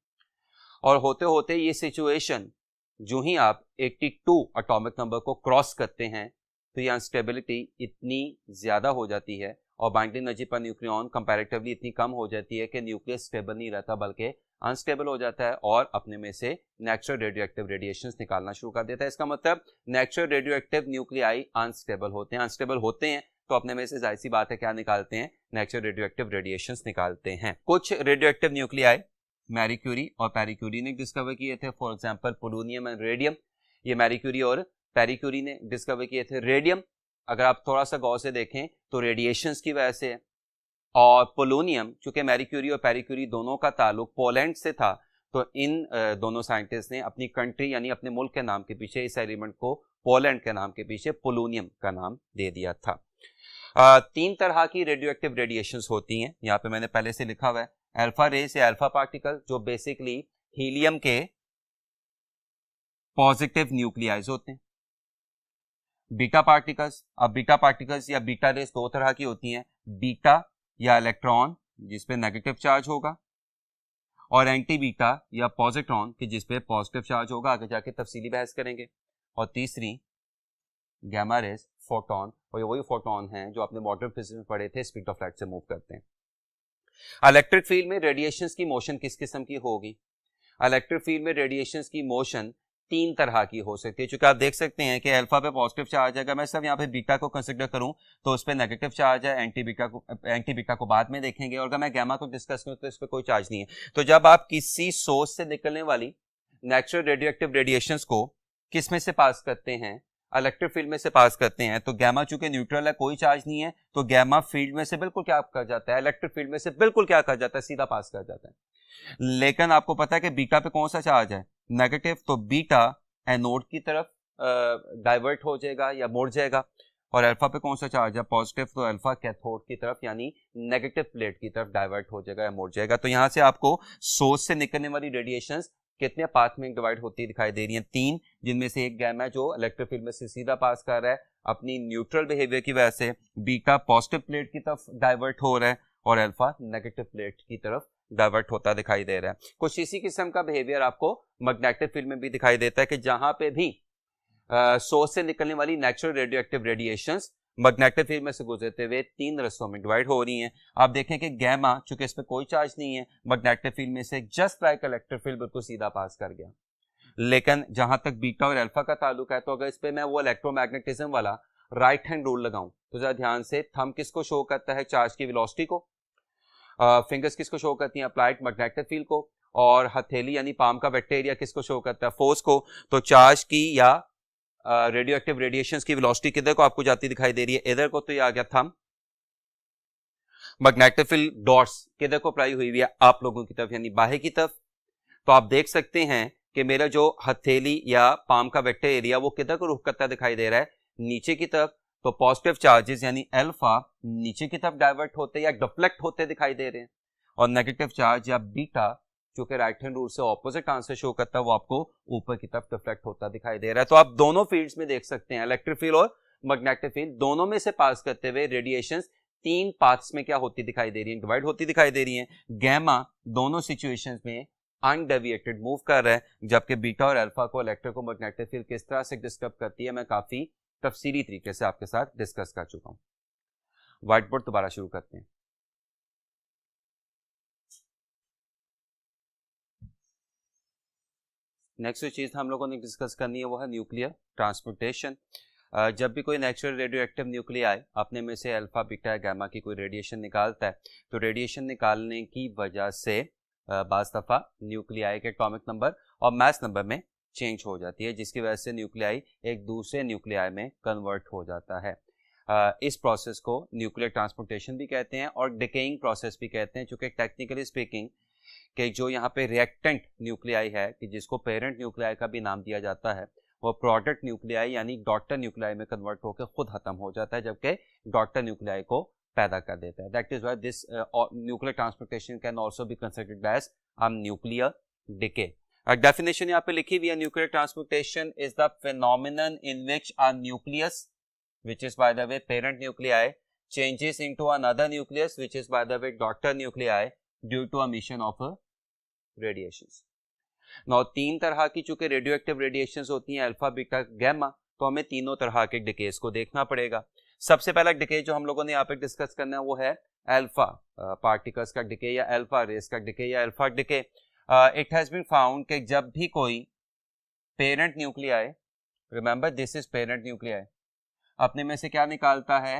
और होते होते ये सिचुएशन जो ही आप 82 एटॉमिक नंबर को क्रॉस करते हैं तो ये अनस्टेबिलिटी इतनी ज्यादा हो जाती है और binding energy per nucleon comparatively इतनी कम हो जाती है कि न्यूक्लियस स्टेबल नहीं रहता बल्कि अनस्टेबल हो जाता है और अपने में से नेचुरल रेडियो एक्टिव रेडिएशंस निकालना शुरू कर देता है। इसका मतलब natural radio active nuclei unstable होते हैं। अनस्टेबल होते हैं तो अपने में से जाहिर सी बात है क्या निकालते हैं? नेचुरल रेडियो एक्टिव रेडिएशंस निकालते हैं। कुछ radioactive nuclei Marie Curie और पेरी क्यूरी ने डिस्कवर किए थे। For example polonium and radium, ये मैरी क्यूरी और पेरी क्यूरी ने डिस्कवर किए थे। रेडियम अगर आप थोड़ा सा गौर से देखें तो रेडिएशंस की वजह से है, और पोलोनियम चूंकि मैरी क्यूरी और पेरी क्यूरी दोनों का ताल्लुक पोलैंड से था तो इन दोनों साइंटिस्ट ने अपनी कंट्री यानी अपने मुल्क के नाम के पीछे इस एलिमेंट को पोलैंड के नाम के पीछे पोलोनियम का नाम दे दिया था। 3 तरह की रेडियो एक्टिव रेडिएशंस होती हैं, यहाँ पे मैंने पहले से लिखा हुआ है। अल्फा रेस या अल्फा पार्टिकल जो बेसिकली हीलियम के पॉजिटिव न्यूक्लियाइज होते हैं, बीटा पार्टिकल्स, अब बीटा पार्टिकल्स या बीटा रेस दो तरह की होती हैं, बीटा या इलेक्ट्रॉन जिसपे नेगेटिव चार्ज होगा, और एंटी बीटा या पॉजिट्रॉन कि जिसपे पॉजिटिव चार्ज होगा, आगे जाके तफसीली बहस करेंगे। और तीसरी गैमा रेस, फोटोन, और ये वही फोटोन हैं जो आपने मॉडर्न फिजिक्स में पढ़े थे, स्पीड ऑफ लाइट से मूव करते हैं। इलेक्ट्रिक फील्ड में रेडिएशंस की मोशन किस किस्म की होगी? इलेक्ट्रिक फील्ड में रेडिएशंस की मोशन तीन तरह की हो सकती है, क्योंकि आप देख सकते हैं कि अल्फा पे पॉजिटिव चार्ज है, अगर मैं सब यहाँ पे बीटा को कंसिडर करूं तो उस पर नेगेटिव चार्ज है, एंटी बीटा को बाद में देखेंगे, और अगर मैं गैमा को डिस्कस करूं तो इस पर कोई चार्ज नहीं है। तो जब आप किसी सोर्स से निकलने वाली नेचुरल रेडियोएक्टिव रेडिएशंस को किस में से पास करते हैं? इलेक्ट्रिक फील्ड में से पास करते हैं, तो गैमा चूंकि न्यूट्रल है, कोई चार्ज नहीं है, तो गैमा फील्ड में से बिल्कुल क्या कर जाता है, इलेक्ट्रिक फील्ड में से बिल्कुल क्या कर जाता है, सीधा पास कर जाता है। लेकिन आपको पता है कि बीटा पे कौन सा चार्ज है, नेगेटिव, तो बीटा एनोड की तरफ डाइवर्ट हो जाएगा या मुड़ जाएगा, और अल्फा पे कौन सा चार्ज है, पॉजिटिव, तो अल्फा कैथोड की तरफ यानी नेगेटिव प्लेट की तरफ डाइवर्ट हो जाएगा या मुड़ जाएगा। तो यहां से आपको सोर्स से निकलने वाली रेडिएशंस कितने पाथ में डिवाइड होती दिखाई दे रही हैं? तीन, जिनमें से एक गैमा जो इलेक्ट्रिक फील्ड में से सीधा पास कर रहा है अपनी न्यूट्रल बिहेवियर की वजह से, बीटा पॉजिटिव प्लेट की तरफ डाइवर्ट हो रहा है, और अल्फा नेगेटिव प्लेट की तरफ डाइवर्ट होता दिखाई दे रहा है। कुछ इसी किस्म का बिहेवियर आपको मैग्नेटिक फील्ड में भी दिखाई देता है कि जहां पे भी सोर्स से निकलने वाली natural radioactive radiations magnetic field में से गुजरते हुए तीन रस्तों में डिवाइड हो रही हैं। आप देखें कि गैमा चूंकि इस पे कोई चार्ज नहीं है, मैग्नेटिक फील्ड में से जस्ट लाइक इलेक्ट्रिक फील्ड बिल्कुल सीधा पास कर गया। लेकिन जहां तक बीटा और अल्फा का ताल्लुक है, तो अगर इस पे मैं वो इलेक्ट्रोमैग्नेटिज्म वाला राइट हैंड रूल लगाऊं तो जरा ध्यान से, थंब किसको शो करता है, चार्ज की वेलोसिटी को, फिंगर्स किसको शो करती हैं, अप्लाइड मैग्नेटिक फील्ड को, और हथेली यानी पाम का वेक्टर एरिया किसको शो करता है, फोर्स को। तो चार्ज की या रेडियोएक्टिव रेडिएशंस की वेलोसिटी किधर को आपको जाती दिखाई दे रही है, इधर को, तो ये आ गया थंब। मैग्नेटिक फील्ड डॉट्स किधर को अप्लाई हुई हुई है, आप लोगों की तरफ यानी बाहें की तरफ। तो आप देख सकते हैं कि मेरा जो हथेली या पाम का वेक्टर एरिया वो किधर को रुख करता दिखाई दे रहा है, नीचे की तरफ। तो पॉजिटिव चार्जेस यानी अल्फा नीचे की तरफ डाइवर्ट होते या डिफ्लेक्ट होते दिखाई दे रहे हैं, और नेगेटिव चार्ज या बीटा जो कि राइट हैंड रूल से ऑपोजिट आंसर शो करता है वो आपको ऊपर की तरफ डिफ्लेक्ट होता दिखाई दे रहा है। तो आप दोनों फील्ड्स में देख सकते हैं, इलेक्ट्रिक फील्ड और मैग्नेटिक फील्ड दोनों में से पास करते हुए रेडिएशंस तीन पार्ट्स में क्या होती दिखाई दे रही है, डिवाइड होती दिखाई दे रही है। गैमा दोनों सिचुएशंस में अनडेविएटेड मूव कर रहा है, जबकि बीटा और अल्फा को इलेक्ट्रिक और मैग्नेटिक फील्ड किस तरह से डिस्टर्ब करती है मैं काफी तफसीली तरीके से आपके साथ डिस्कस कर चुका हूं। व्हाइट बोर्ड दोबारा शुरू करते हैं। नेक्स्ट जो चीज हम लोगों ने डिस्कस करनी है वो है न्यूक्लियर ट्रांसपोर्टेशन। जब भी कोई नेचुरल रेडियोएक्टिव न्यूक्लियाई अपने में से अल्फा बीटा गैमा की कोई रेडिएशन निकालता है, तो रेडिएशन निकालने की वजह से बाज़ दफ़ा न्यूक्लियाई के एटॉमिक नंबर और मास नंबर में चेंज हो जाती है, जिसकी वजह से न्यूक्लियाई एक दूसरे न्यूक्लियाई में कन्वर्ट हो जाता है। इस प्रोसेस को न्यूक्लियर ट्रांसपोर्टेशन भी कहते हैं और डिकेइंग प्रोसेस भी कहते हैं, चूँकि टेक्निकली स्पीकिंग कि जो यहाँ पे रिएक्टेंट न्यूक्लियाई है कि जिसको पेरेंट न्यूक्लियाई का भी नाम दिया जाता है, वो प्रोडक्ट न्यूक्लियाई यानी डॉटर न्यूक्लियाई में कन्वर्ट होकर खुद खत्म हो जाता है, जबकि डॉटर न्यूक्लियाई को पैदा कर देता है। That is why this nuclear transportation can also be considered as nuclear decay. Definition यहाँ पे लिखी हुई है, nuclear transportation is the phenomenon in which a nucleus which is by the way parent nuclei changes into another nucleus which is by the way daughter nuclei due to emission of radiations. Now तीन तरह की चूंकि रेडियोएक्टिव रेडिएशंस होती हैं, अल्फा बीटा गैमा, तो हमें तीनों तरह के डिकेस को देखना पड़ेगा। सबसे पहला डिके जो हम लोगों ने यहाँ पे डिस्कस करना है वो है अल्फा पार्टिकल्स का डिके या अल्फा रेस का डिके या alpha decay. It has been found कि जब भी कोई parent nuclei, remember this is parent nuclei, अपने में से क्या निकालता है,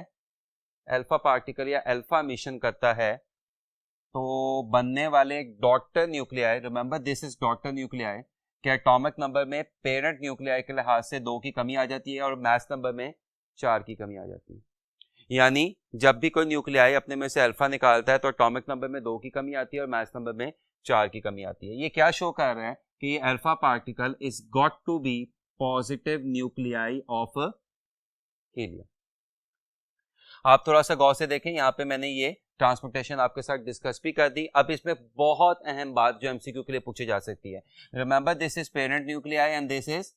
अल्फा पार्टिकल या अल्फा एमिशन करता है, तो बनने वाले daughter nuclei, remember this is daughter nuclei, के एटॉमिक नंबर में पेरेंट न्यूक्लियाई के लिहाज से 2 की कमी आ जाती है और मास नंबर में 4 की कमी आ जाती है। यानी जब भी कोई न्यूक्लियाई अपने में से अल्फा निकालता है तो एटॉमिक नंबर में 2 की कमी आती है और मास नंबर में 4 की कमी आती है। ये क्या शो कर रहा है कि alpha particle is got to be positive nuclei of helium. आप थोड़ा सा गौर से देखें, यहाँ पे मैंने ये ट्रांसपोर्टेशन आपके साथ डिस्कस भी कर दी। अब इसमें बहुत अहम बात जो एमसीक्यू के लिए पूछी जा सकती है, remember this is parent nuclei and this is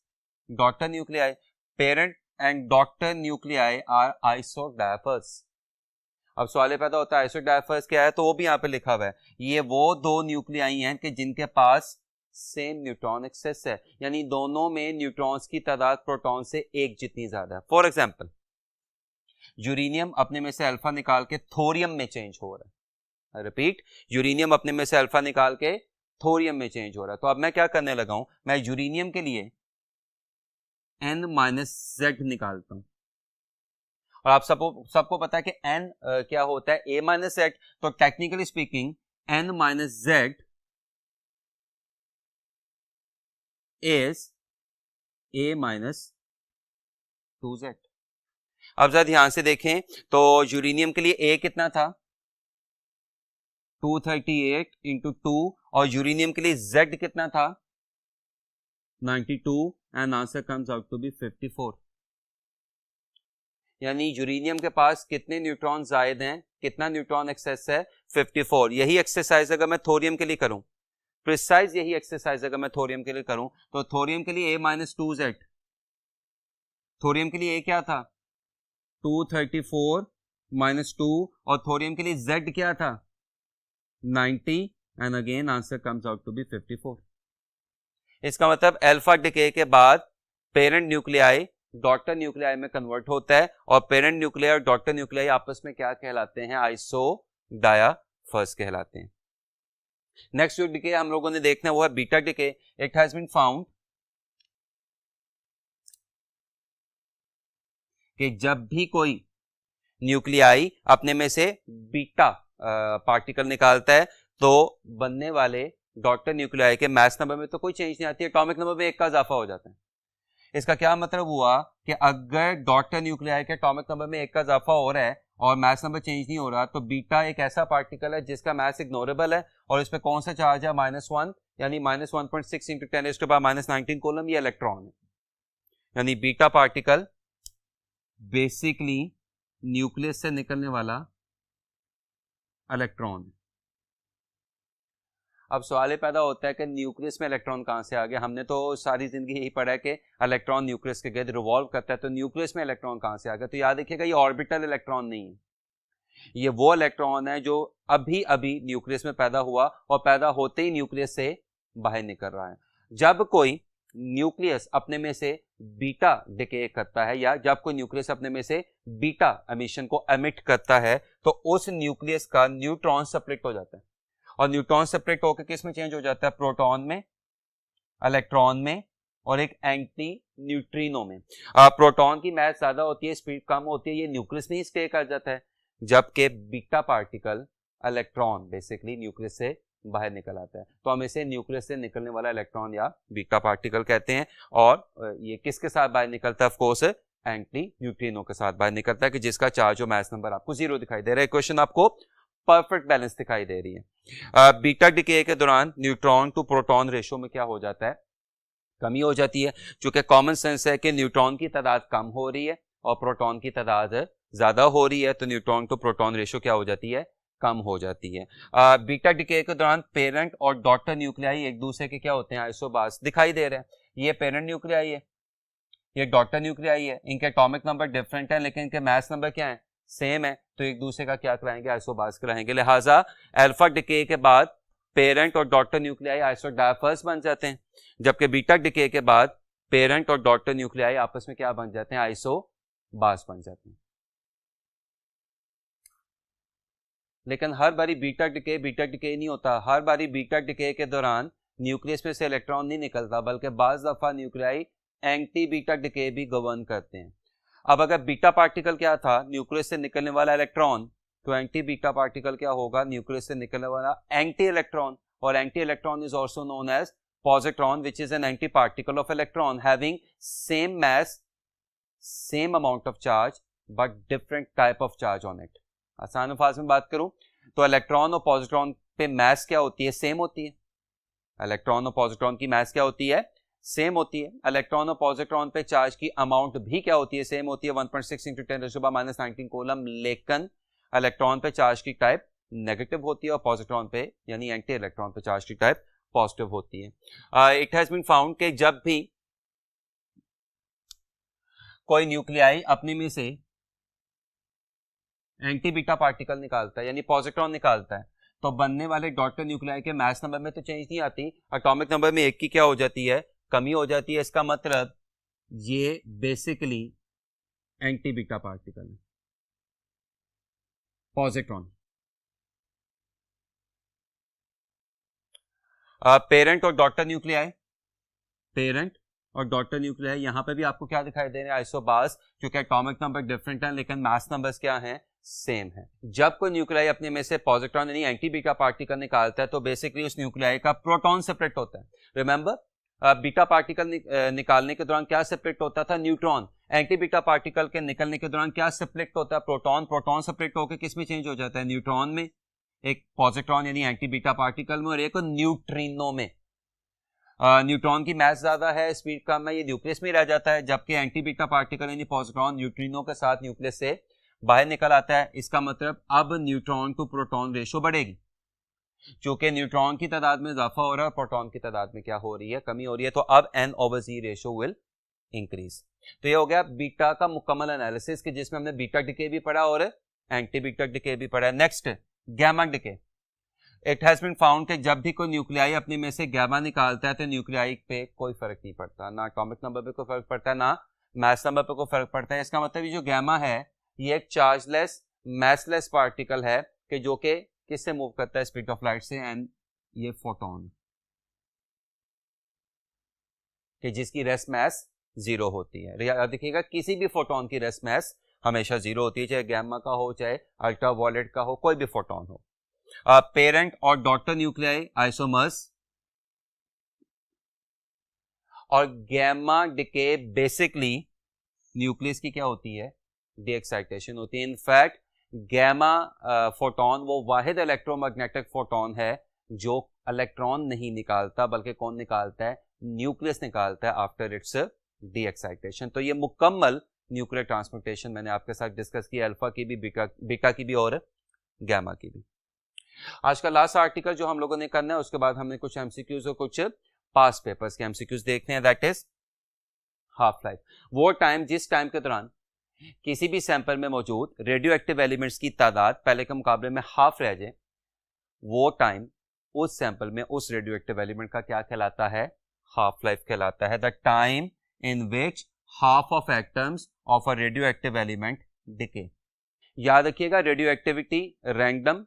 daughter nuclei. Parent and daughter nuclei are isodiaphers. अब सवाल पैदा होता है आइसोडाइपर्स क्या है, तो वो भी यहाँ पे लिखा हुआ है, ये वो दो न्यूक्लियाई हैं कि जिनके पास सेम न्यूट्रॉन एक्सेस है, यानी दोनों में न्यूट्रॉन्स की तादाद प्रोटॉन से एक जितनी ज्यादा है। फॉर एग्जांपल यूरेनियम अपने में से अल्फा निकाल के थोरियम में चेंज हो रहा है। रिपीट, यूरेनियम अपने में से अल्फा निकाल के थोरियम में चेंज हो रहा है। तो अब मैं क्या करने लगा हूं, मैं यूरेनियम के लिए n-z निकालता हूं। और आप सबको पता है कि n क्या होता है, a-z। तो technically speaking n-z is a-2z। अब जरा ध्यान से देखें तो यूरेनियम के लिए a कितना था, 238 इंटू 2, और यूरेनियम के लिए z कितना था, 92, and answer comes out to be 54। यानी यूरेनियम के पास कितने न्यूट्रॉन जायद हैं, कितना न्यूट्रॉन एक्सेस है, 54। यही एक्सरसाइज अगर मैं थोरियम के लिए करूं, प्रिसाइज यही एक्सरसाइज अगर मैं थोरियम के लिए करूं, तो थोरियम के लिए a-2z, थोरियम के लिए a क्या था 234 - 2, और थोरियम के लिए z क्या था 90, and again answer comes out to be 54। इसका मतलब अल्फा डिके के बाद पेरेंट न्यूक्लियाई डॉटर न्यूक्लियाई में कन्वर्ट होता है, और पेरेंट न्यूक्लियाई और डॉटर न्यूक्लियाई आपस में क्या कहलाते हैं, आइसोडाइपर्स कहलाते हैं। नेक्स्ट जो डिके हम लोगों ने देखना है वो है beta decay. It has been found कि जब भी कोई न्यूक्लियाई अपने में से बीटा पार्टिकल निकालता है तो बनने वाले डॉटर न्यूक्लियाई के मास नंबर में तो कोई चेंज नहीं आती है, एटॉमिक नंबर में एक का इजाफा हो जाता है। इसका क्या मतलब हुआ कि अगर डॉटर न्यूक्लियाई के एटॉमिक नंबर में एक का इजाफा हो रहा है और मास नंबर चेंज नहीं हो रहा, तो बीटा एक ऐसा पार्टिकल है जिसका मास इग्नोरेबल है, और इस पे कौन सा चार्ज है, -1, यानी -1.6 × 10⁻⁻19 कूलम, ये इलेक्ट्रॉन है। यानी बीटा पार्टिकल बेसिकली न्यूक्लियस से निकलने वाला इलेक्ट्रॉन। अब सवाल पैदा होता है कि न्यूक्लियस में इलेक्ट्रॉन कहां से आ गया। हमने तो सारी जिंदगी यही पढ़ा है कि इलेक्ट्रॉन न्यूक्लियस के गिर्द रिवॉल्व करता है, तो न्यूक्लियस में इलेक्ट्रॉन कहां से आ गया। तो याद रखिएगा ये ऑर्बिटल इलेक्ट्रॉन नहीं है, ये वो इलेक्ट्रॉन है जो अभी अभी न्यूक्लियस में पैदा हुआ और पैदा होते ही न्यूक्लियस से बाहर निकल रहा है। जब कोई न्यूक्लियस अपने में से बीटा डिके करता है, या जब कोई न्यूक्लियस अपने में से बीटा एमिशन को एमिट करता है, तो उस न्यूक्लियस का न्यूट्रॉन सेपरेट हो जाता है, और न्यूट्रॉन सेपरेट होकर किस में चेंज हो जाता है, प्रोटॉन में, इलेक्ट्रॉन में, और एक एंटी न्यूट्रिनो में। प्रोटॉन की मास ज्यादा होती है, स्पीड कम होती है, ये न्यूक्लियस में ही स्टे कर जाता है, जबकि beta particle electron basically nucleus से बाहर निकल आता है। तो हम इसे न्यूक्लियस से निकलने वाला इलेक्ट्रॉन या बीटा पार्टिकल कहते हैं। और ये किसके साथ बाहर निकलता है, ऑफ कोर्स एंटी न्यूट्रिनो के साथ बाहर निकलता है, कि जिसका चार्ज और मास नंबर आपको 0 दिखाई दे रहा है। क्वेश्चन आपको परफेक्ट बैलेंस दिखाई दे रही है। बीटा डिके के दौरान न्यूट्रॉन टू प्रोटॉन रेशो में क्या हो जाता है, कमी हो जाती है। चूंकि कॉमन सेंस है कि न्यूट्रॉन की तादाद कम हो रही है और प्रोटॉन की तादाद ज्यादा हो रही है, तो न्यूट्रॉन टू प्रोटॉन रेशो क्या हो जाती है, कम हो जाती है। बीटा डिके के दौरान पेरेंट और डॉटर न्यूक्लियाई एक दूसरे के क्या होते हैं, आइसोबार्स दिखाई दे रहे हैं। ये पेरेंट न्यूक्लियाई है, ये डॉटर न्यूक्लियाई है, इनके एटॉमिक नंबर डिफरेंट है लेकिन इनके मास नंबर क्या है, सेम है, तो एक दूसरे का क्या कराएंगे, आइसोबार्स कराएंगे। लिहाजा अल्फा डिके के बाद पेरेंट और डॉटर न्यूक्लियाई आइसोडाइपर्स बन जाते हैं, जबकि बीटा डिके के बाद पेरेंट और डॉटर न्यूक्लियाई आपस में क्या बन जाते हैं, आइसोबार्स बन जाते हैं। लेकिन हर बारी बीटा डिके नहीं होता, हर बारी बीटा डिके के दौरान न्यूक्लियस में से इलेक्ट्रॉन नहीं निकलता, बल्कि बाज दफा न्यूक्लियाई एंटी बीटा डिके भी गवर्न करते हैं। अब अगर बीटा पार्टिकल क्या था, न्यूक्लियस से निकलने वाला इलेक्ट्रॉन, तो एंटी बीटा पार्टिकल क्या होगा, न्यूक्लियस से निकलने वाला एंटी इलेक्ट्रॉन, और anti electron is also known as positron, which is an anti particle of electron having same mass, same amount of charge, but different type of charge on it. आसान अल्फाज में बात करूं तो इलेक्ट्रॉन और पॉजिट्रॉन पे मास क्या होती है, सेम होती है। इलेक्ट्रॉन और पॉजिट्रॉन की मास क्या होती है, सेम होती है। इलेक्ट्रॉन और पॉजिट्रॉन पे चार्ज की अमाउंट भी क्या होती है, सेम होती है, 1.6 × 10⁻⁻19 कूलम। लेकिन इलेक्ट्रॉन पे चार्ज की टाइप नेगेटिव होती है और पॉजिट्रॉन पे यानी एंटी इलेक्ट्रॉन पे चार्ज की टाइप पॉजिटिव होती है। इट हैज बीन फाउंड कि जब भी कोई न्यूक्लियाई अपने में से एंटी बीटा पार्टिकल निकालता है यानी पॉजिट्रॉन निकालता है, तो बनने वाले डॉटर न्यूक्लियाई के मास नंबर में तो चेंज नहीं आती, एटॉमिक नंबर में एक की क्या हो जाती है, कमी हो जाती है। इसका मतलब ये बेसिकली एंटी बीटा पार्टिकल है, पॉजिट्रॉन। पेरेंट और डॉटर न्यूक्लियाई, पेरेंट और डॉटर न्यूक्लियाई, यहां पे भी आपको क्या दिखाई दे रहे हैं, आइसोबार्स, क्योंकि एटॉमिक नंबर डिफरेंट है लेकिन मास नंबर्स क्या हैं, सेम है। जब कोई न्यूक्लियाई अपने में से पॉजिट्रॉन यानी एंटी बीटा पार्टिकल निकालता है तो बेसिकली उस न्यूक्लियाई का प्रोटॉन सेपरेट होता है। रिमेंबर बीटा पार्टिकल निकालने के दौरान क्या सेपरेट होता था, न्यूट्रॉन। एंटी बीटा पार्टिकल के निकलने के दौरान क्या सेपरेट होता है, प्रोटॉन। प्रोटॉन सेपरेट होकर किस में चेंज हो जाता है, न्यूट्रॉन में, एक पॉजिट्रॉन यानी एंटी बीटा पार्टिकल में, और एक न्यूट्रिनो में। न्यूट्रॉन की मास ज्यादा है, स्पीड कम है, ये न्यूक्लियस में रह जाता है, जबकि एंटी बीटा पार्टिकल यानी पॉजिट्रॉन न्यूट्रिनो के साथ न्यूक्लियस से बाहर निकल आता है। इसका मतलब अब न्यूट्रॉन टू प्रोटॉन रेशो बढ़ेगी, क्योंकि न्यूट्रॉन की तादाद में इजाफा हो रहा है और प्रोटॉन की तादाद में क्या हो रही है, कमी हो रही है, तो अब n/z रेशो विल इंक्रीज। तो ये हो गया बीटा का मुकम्मल एनालिसिस, कि जिसमें हमने बीटा डिके भी पढ़ा और एंटी बीटा डिके भी पढ़ा। Next gamma decay. It has been found कि जब भी कोई न्यूक्लियाई अपने में से गैमा निकालता है तो न्यूक्लियाई पे कोई फर्क नहीं पड़ता, ना एटॉमिक नंबर पे कोई फर्क पड़ता है, ना मास नंबर पे कोई फर्क पड़ता है। इसका मतलब ये जो गैमा है ये एक चार्जलेस मैसलेस पार्टिकल है कि जो कि किससे मूव करता है, स्पीड ऑफ लाइट से, एंड ये फोटोन, कि जिसकी रेस्ट मास जीरो होती है। याद देखिएगा किसी भी फोटोन की रेस्ट मास हमेशा जीरो होती है, चाहे गैमा का हो चाहे अल्ट्रावायलेट का हो, कोई भी फोटोन हो। पेरेंट और डॉटर न्यूक्लियाई आइसोमर्स, और गैमा डिके बेसिकली न्यूक्लियस की क्या होती है, डी एक्साइटेशन होती है। इनफैक्ट गैमा फोटोन वो वाहिद इलेक्ट्रोमैग्नेटिक फोटोन है जो इलेक्ट्रॉन नहीं निकालता, बल्कि कौन निकालता है, न्यूक्लियस निकालता है आफ्टर इट्स डी एक्साइटेशन। तो ये मुकम्मल न्यूक्लियर ट्रांसपोर्टेशन मैंने आपके साथ डिस्कस किया, अल्फा की भी, बीटा की भी और गैमा की भी। आज का लास्ट आर्टिकल जो हम लोगों ने करना है, उसके बाद हमने कुछ एमसीक्यूज और कुछ पास पेपर्स के एमसीक्यूज देखने हैं। दैट इज हाफ लाइफ, वो टाइम जिस टाइम के दौरान किसी भी सैंपल में मौजूद रेडियो एक्टिव एलिमेंट्स की तादाद पहले के मुकाबले में हाफ रह जाए, वो टाइम उस सैंपल में उस रेडियो एक्टिव एलिमेंट का क्या कहलाता है, हाफ लाइफ कहलाता है। The time in which half of atoms of a radioactive element decay. याद रखिएगा radio activity random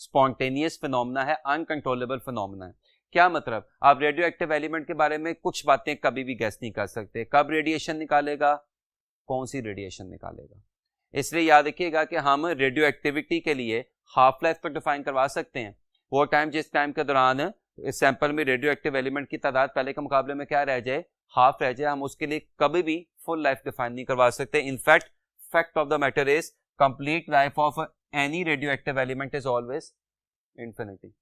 spontaneous phenomena है, अनकंट्रोलेबल फिनोमेना है। क्या मतलब, आप रेडियो एक्टिव एलिमेंट के बारे में कुछ बातें कभी भी गैस नहीं कर सकते, कब रेडिएशन निकालेगा, कौन सी रेडिएशन निकालेगा। इसलिए याद रखिएगा कि हम रेडियो एक्टिविटी के लिए हाफ लाइफ तो डिफाइन करवा सकते हैं, वो टाइम जिस टाइम के दौरान इस सैंपल में रेडियो एक्टिव एलिमेंट की तादाद पहले के मुकाबले में क्या रह जाए, हाफ रह जाए, हम उसके लिए कभी भी फुल लाइफ डिफाइन नहीं करवा सकते। In fact fact of the matter is complete life of any radio active element is always infinity.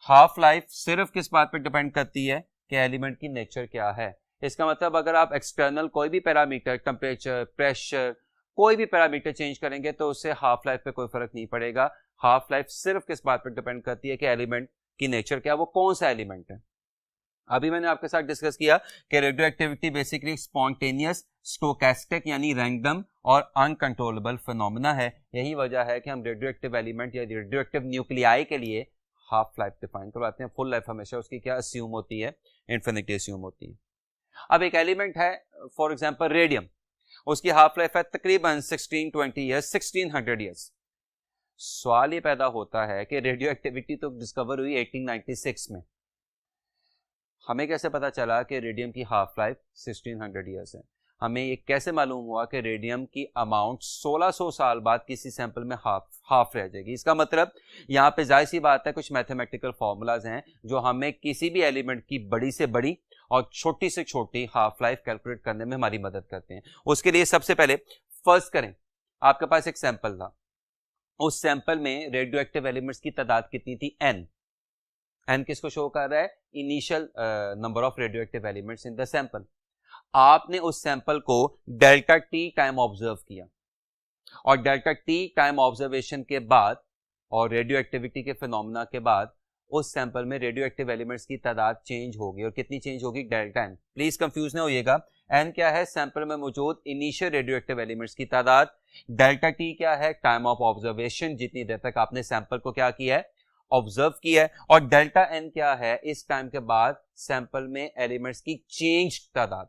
Half life सिर्फ किस बात पर डिपेंड करती है कि एलिमेंट की नेचर क्या है। इसका मतलब अगर आप एक्सटर्नल कोई भी पैरामीटर, टेम्परेचर, प्रेशर, कोई भी पैरामीटर चेंज करेंगे तो उससे हाफ लाइफ पे कोई फर्क नहीं पड़ेगा। हाफ लाइफ सिर्फ किस बात पर डिपेंड करती है कि एलिमेंट की नेचर क्या है, वो कौन सा एलिमेंट है। अभी मैंने आपके साथ डिस्कस किया कि radio activity basically spontaneous, stochastic यानी रैंडम और अनकंट्रोलेबल फिनोमेना है। यही वजह है कि हम रेडियो एक्टिव एलिमेंट या रेडियो एक्टिव न्यूक्लियाई के लिए हाफ लाइफ डिफाइन करवाते हैं। फुल लाइफ हमेशा उसकी क्या अस्यूम होती है, इन्फिनिटी अस्यूम होती है। अब एक एलिमेंट है फॉर एग्जांपल रेडियम, उसकी हाफ लाइफ है तकरीबन 1620 ईयर्स, 1600 ईयर्स। सवाल ये पैदा होता है कि रेडियो एक्टिविटी तो डिस्कवर हुई 1896 में, हमें कैसे पता चला कि रेडियम की हाफ लाइफ 1600 ईयर्स है। हमें ये कैसे मालूम हुआ कि रेडियम की अमाउंट 1600 साल बाद किसी सैंपल में हाफ रह जाएगी। इसका मतलब यहाँ पे जाहिर सी बात है कुछ मैथमेटिकल फॉर्मूलाज हैं जो हमें किसी भी एलिमेंट की बड़ी से बड़ी और छोटी से छोटी हाफ लाइफ कैलकुलेट करने में हमारी मदद करते हैं। उसके लिए सबसे पहले फर्ज करें आपके पास एक सैंपल था, उस सैंपल में रेडियो एक्टिव एलिमेंट्स की तादाद कितनी थी, n। n किसको शो कर रहा है, initial number of radio active elements in the sample. आपने उस सैंपल को डेल्टा टी टाइम ऑब्जर्व किया और डेल्टा टी टाइम ऑब्जर्वेशन के बाद और रेडियो एक्टिविटी के फिनोमेना के बाद उस सैंपल में रेडियो एक्टिव एलिमेंट्स की तादाद चेंज होगी, और कितनी चेंज होगी, डेल्टा n। प्लीज कंफ्यूज ना होइएगा, n क्या है, सैंपल में मौजूद इनिशियल रेडियो एक्टिव एलिमेंट्स की तादाद, डेल्टा टी क्या है, टाइम ऑफ ऑब्जर्वेशन, जितनी देर तक आपने सैंपल को क्या किया है, ऑब्जर्व किया है, और डेल्टा एन क्या है, इस टाइम के बाद सैंपल में एलिमेंट्स की चेंज तादाद।